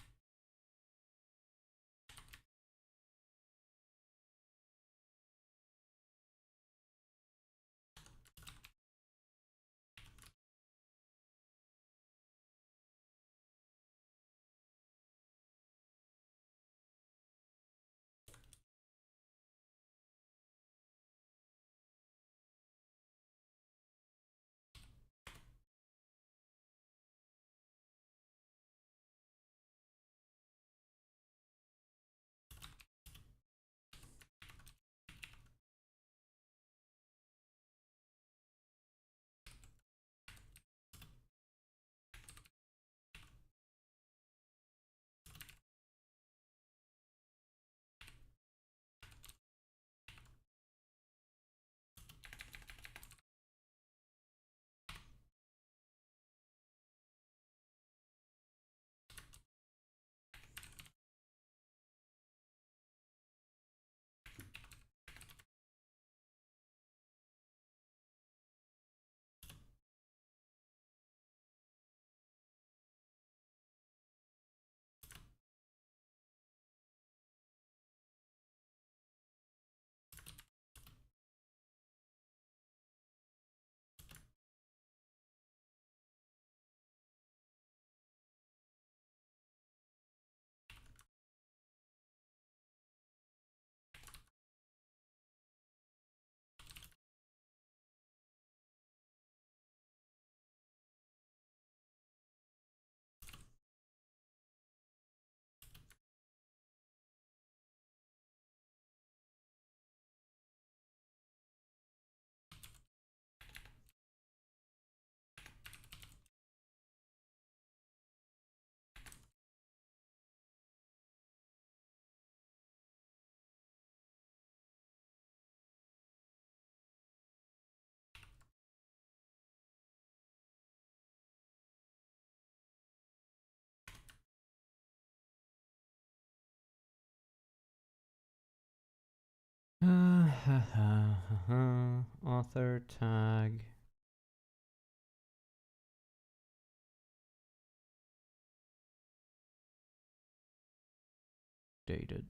Author tag. Dated.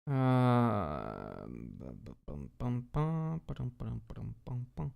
Bum, bum, bum, ba-dum, ba-dum, ba-dum, bum, bum.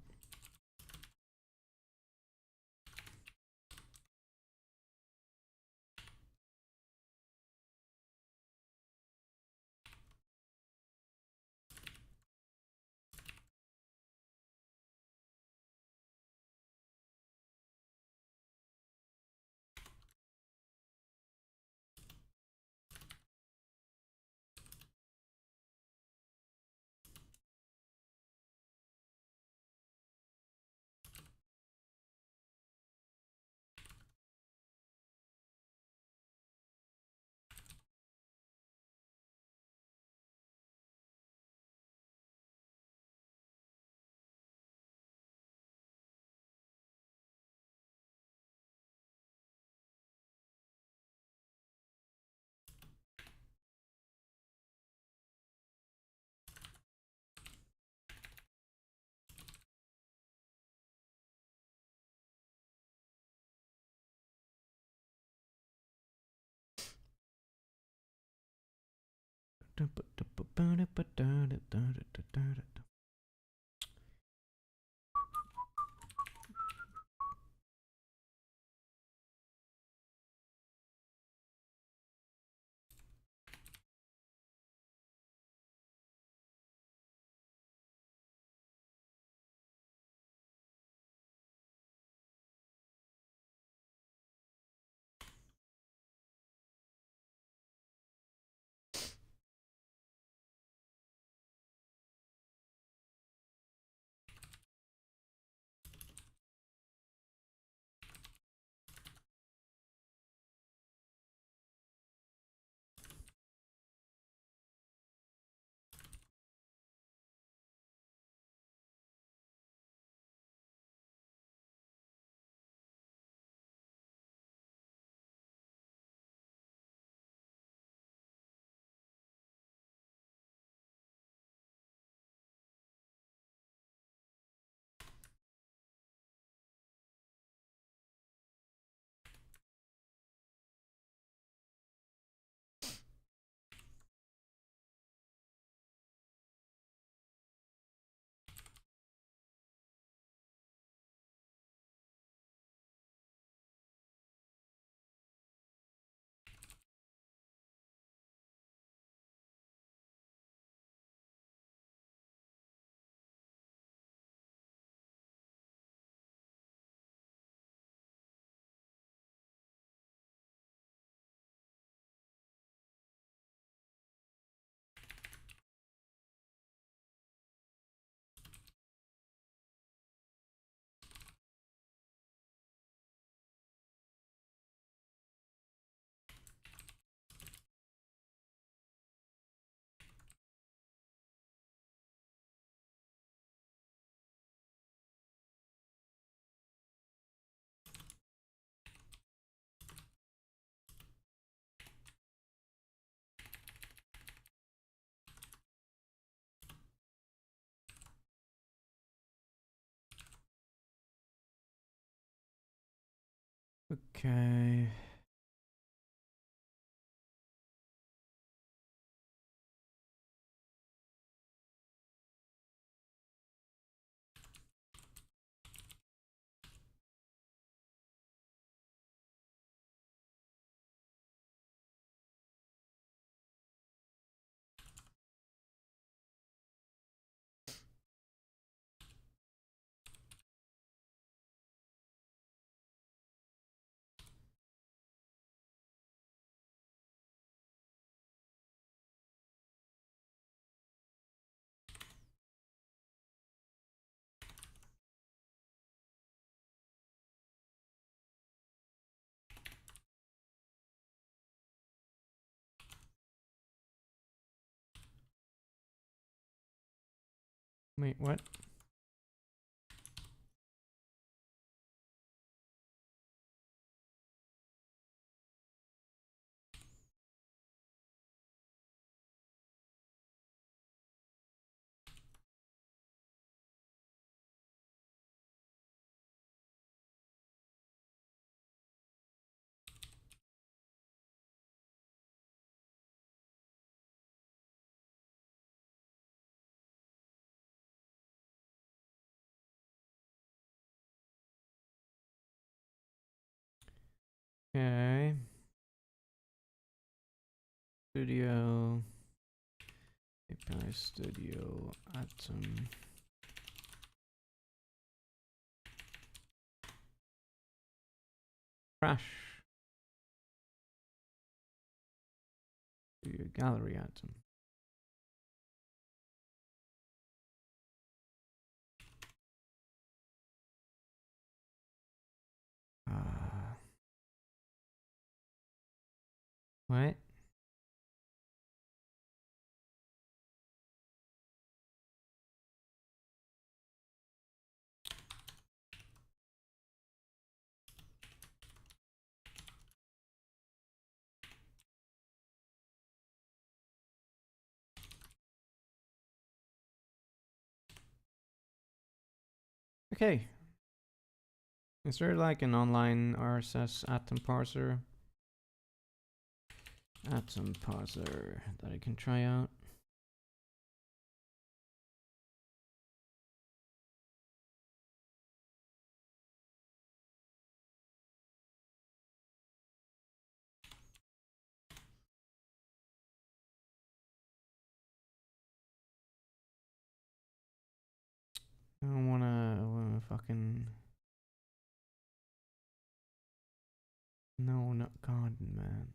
Okay. Wait, what? Okay. Studio. API Studio Atom. Crash. Studio Gallery Atom. What? Okay. Is there like an online RSS atom parser? Atom parser that I can try out. I wanna fucking... No, not garden, man.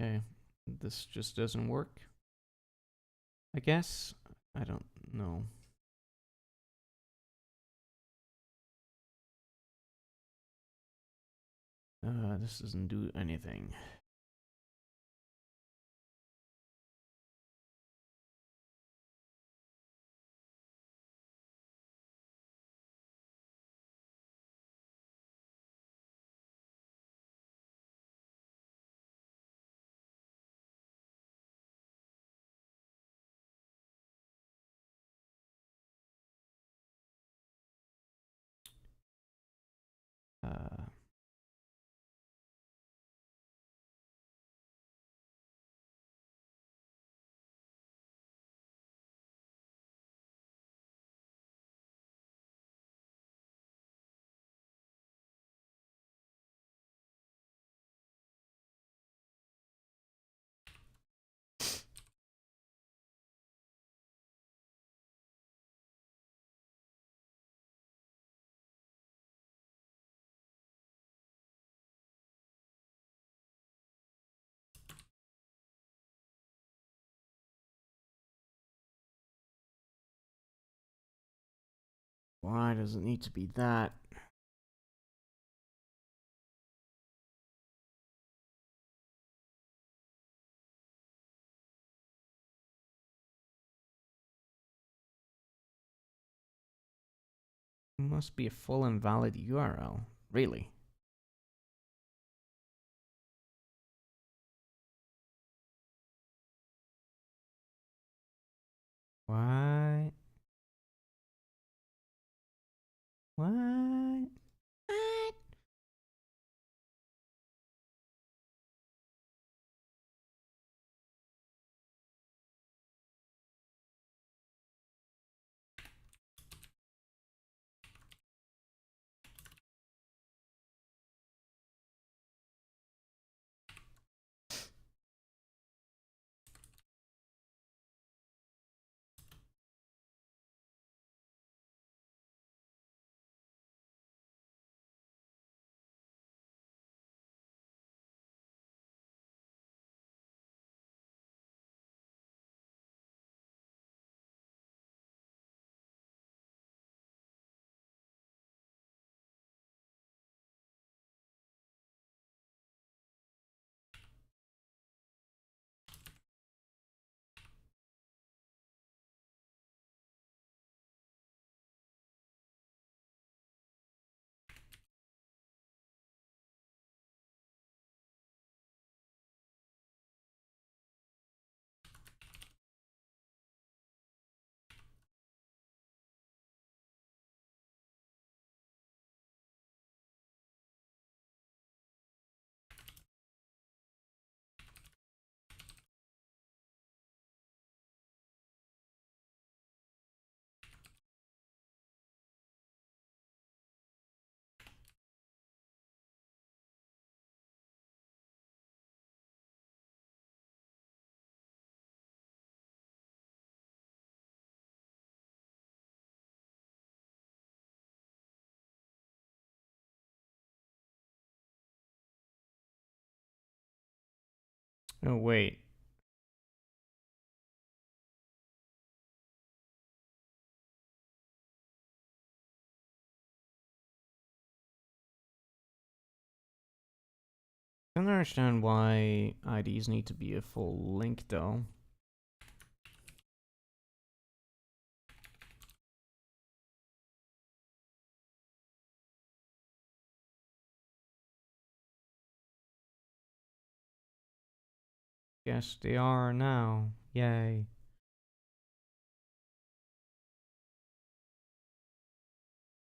Okay, this just doesn't work. I guess? I don't know. This doesn't do anything. Uh, why does it need to be that? It must be a full and valid URL. Really? What? What? What? Oh, wait. I don't understand why IDs need to be a full link though. Yes, they are now. Yay.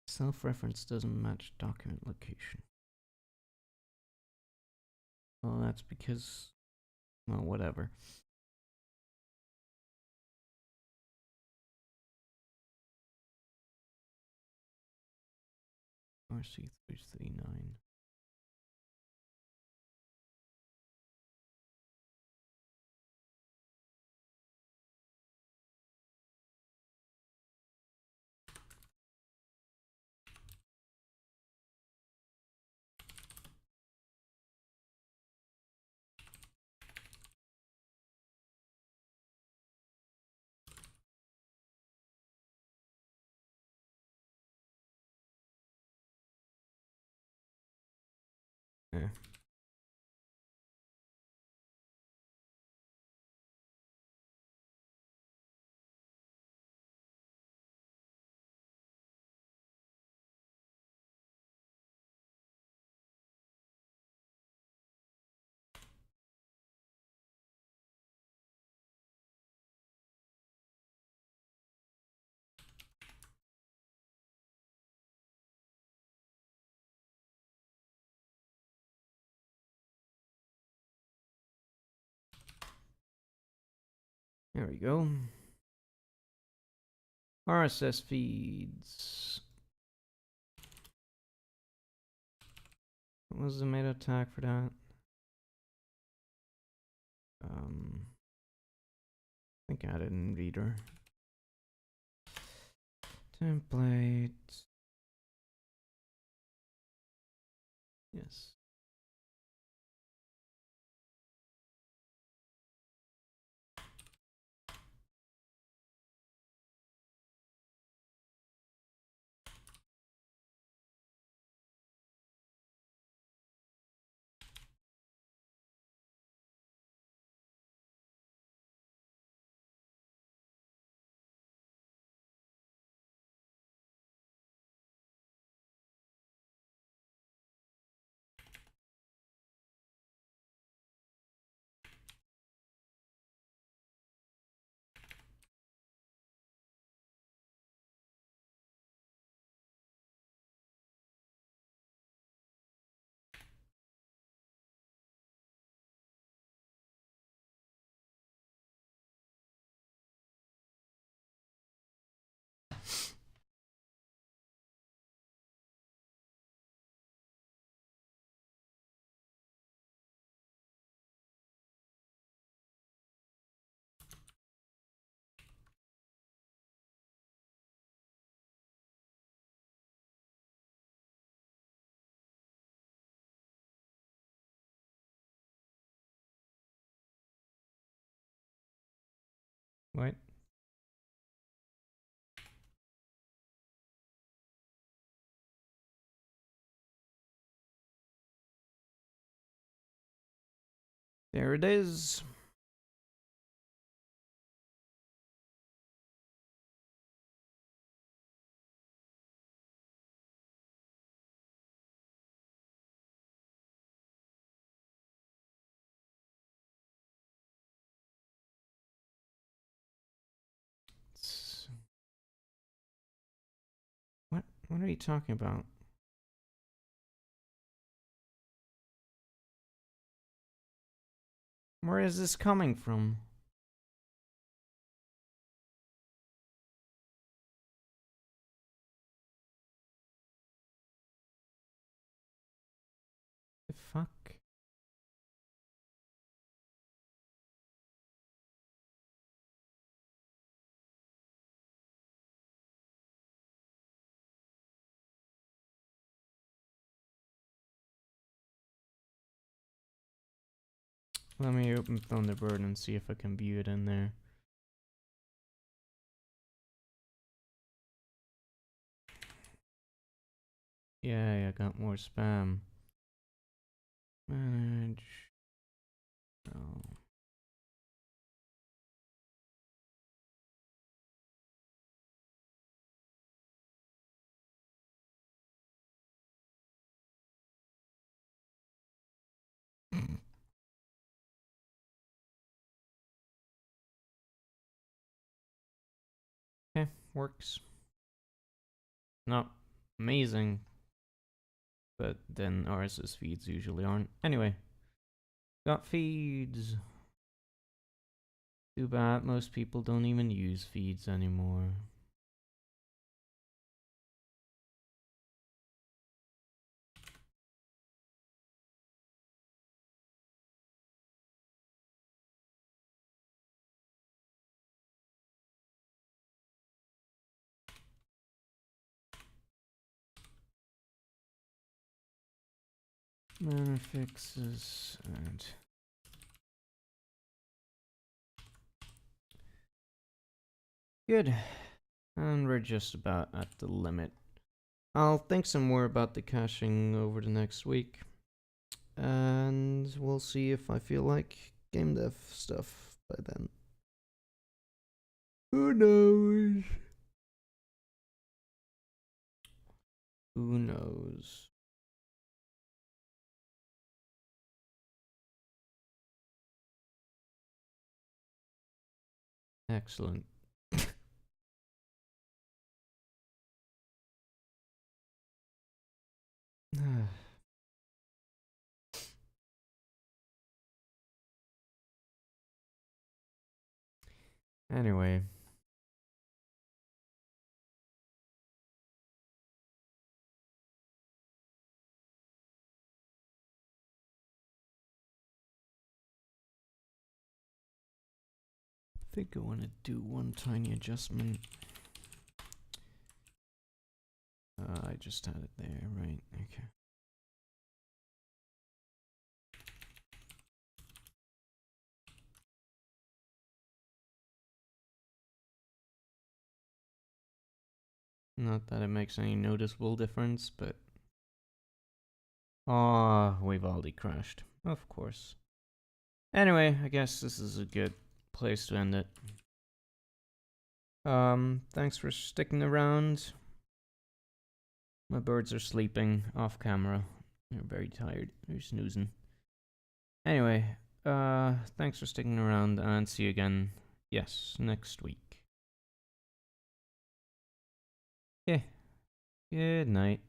Self-reference doesn't match document location. Well, that's because... well, whatever. RC339. Yeah. There we go. RSS feeds. What was the meta tag for that? I think I had it in reader. Template. Yes. What? There it is. What? What are you talking about? Where is this coming from? The fuck? Let me open Thunderbird and see if I can view it in there. Yeah, I got more spam. Manage. Oh. Okay, works. Not amazing, but then RSS feeds usually aren't. Anyway, got feeds. Too bad most people don't even use feeds anymore. Mana fixes and good. And we're just about at the limit. I'll think some more about the caching over the next week. And we'll see if I feel like game dev stuff by then. Who knows? Who knows? Excellent. Anyway. I think I want to do one tiny adjustment. I just had it there, right? Okay. Not that it makes any noticeable difference, but... Oh, we've already crashed. Of course. Anyway, I guess this is a good place to end it. Thanks for sticking around. My birds are sleeping off camera. They're very tired. They're snoozing. Anyway, thanks for sticking around and see you again, yes, next week. Yeah. Good night.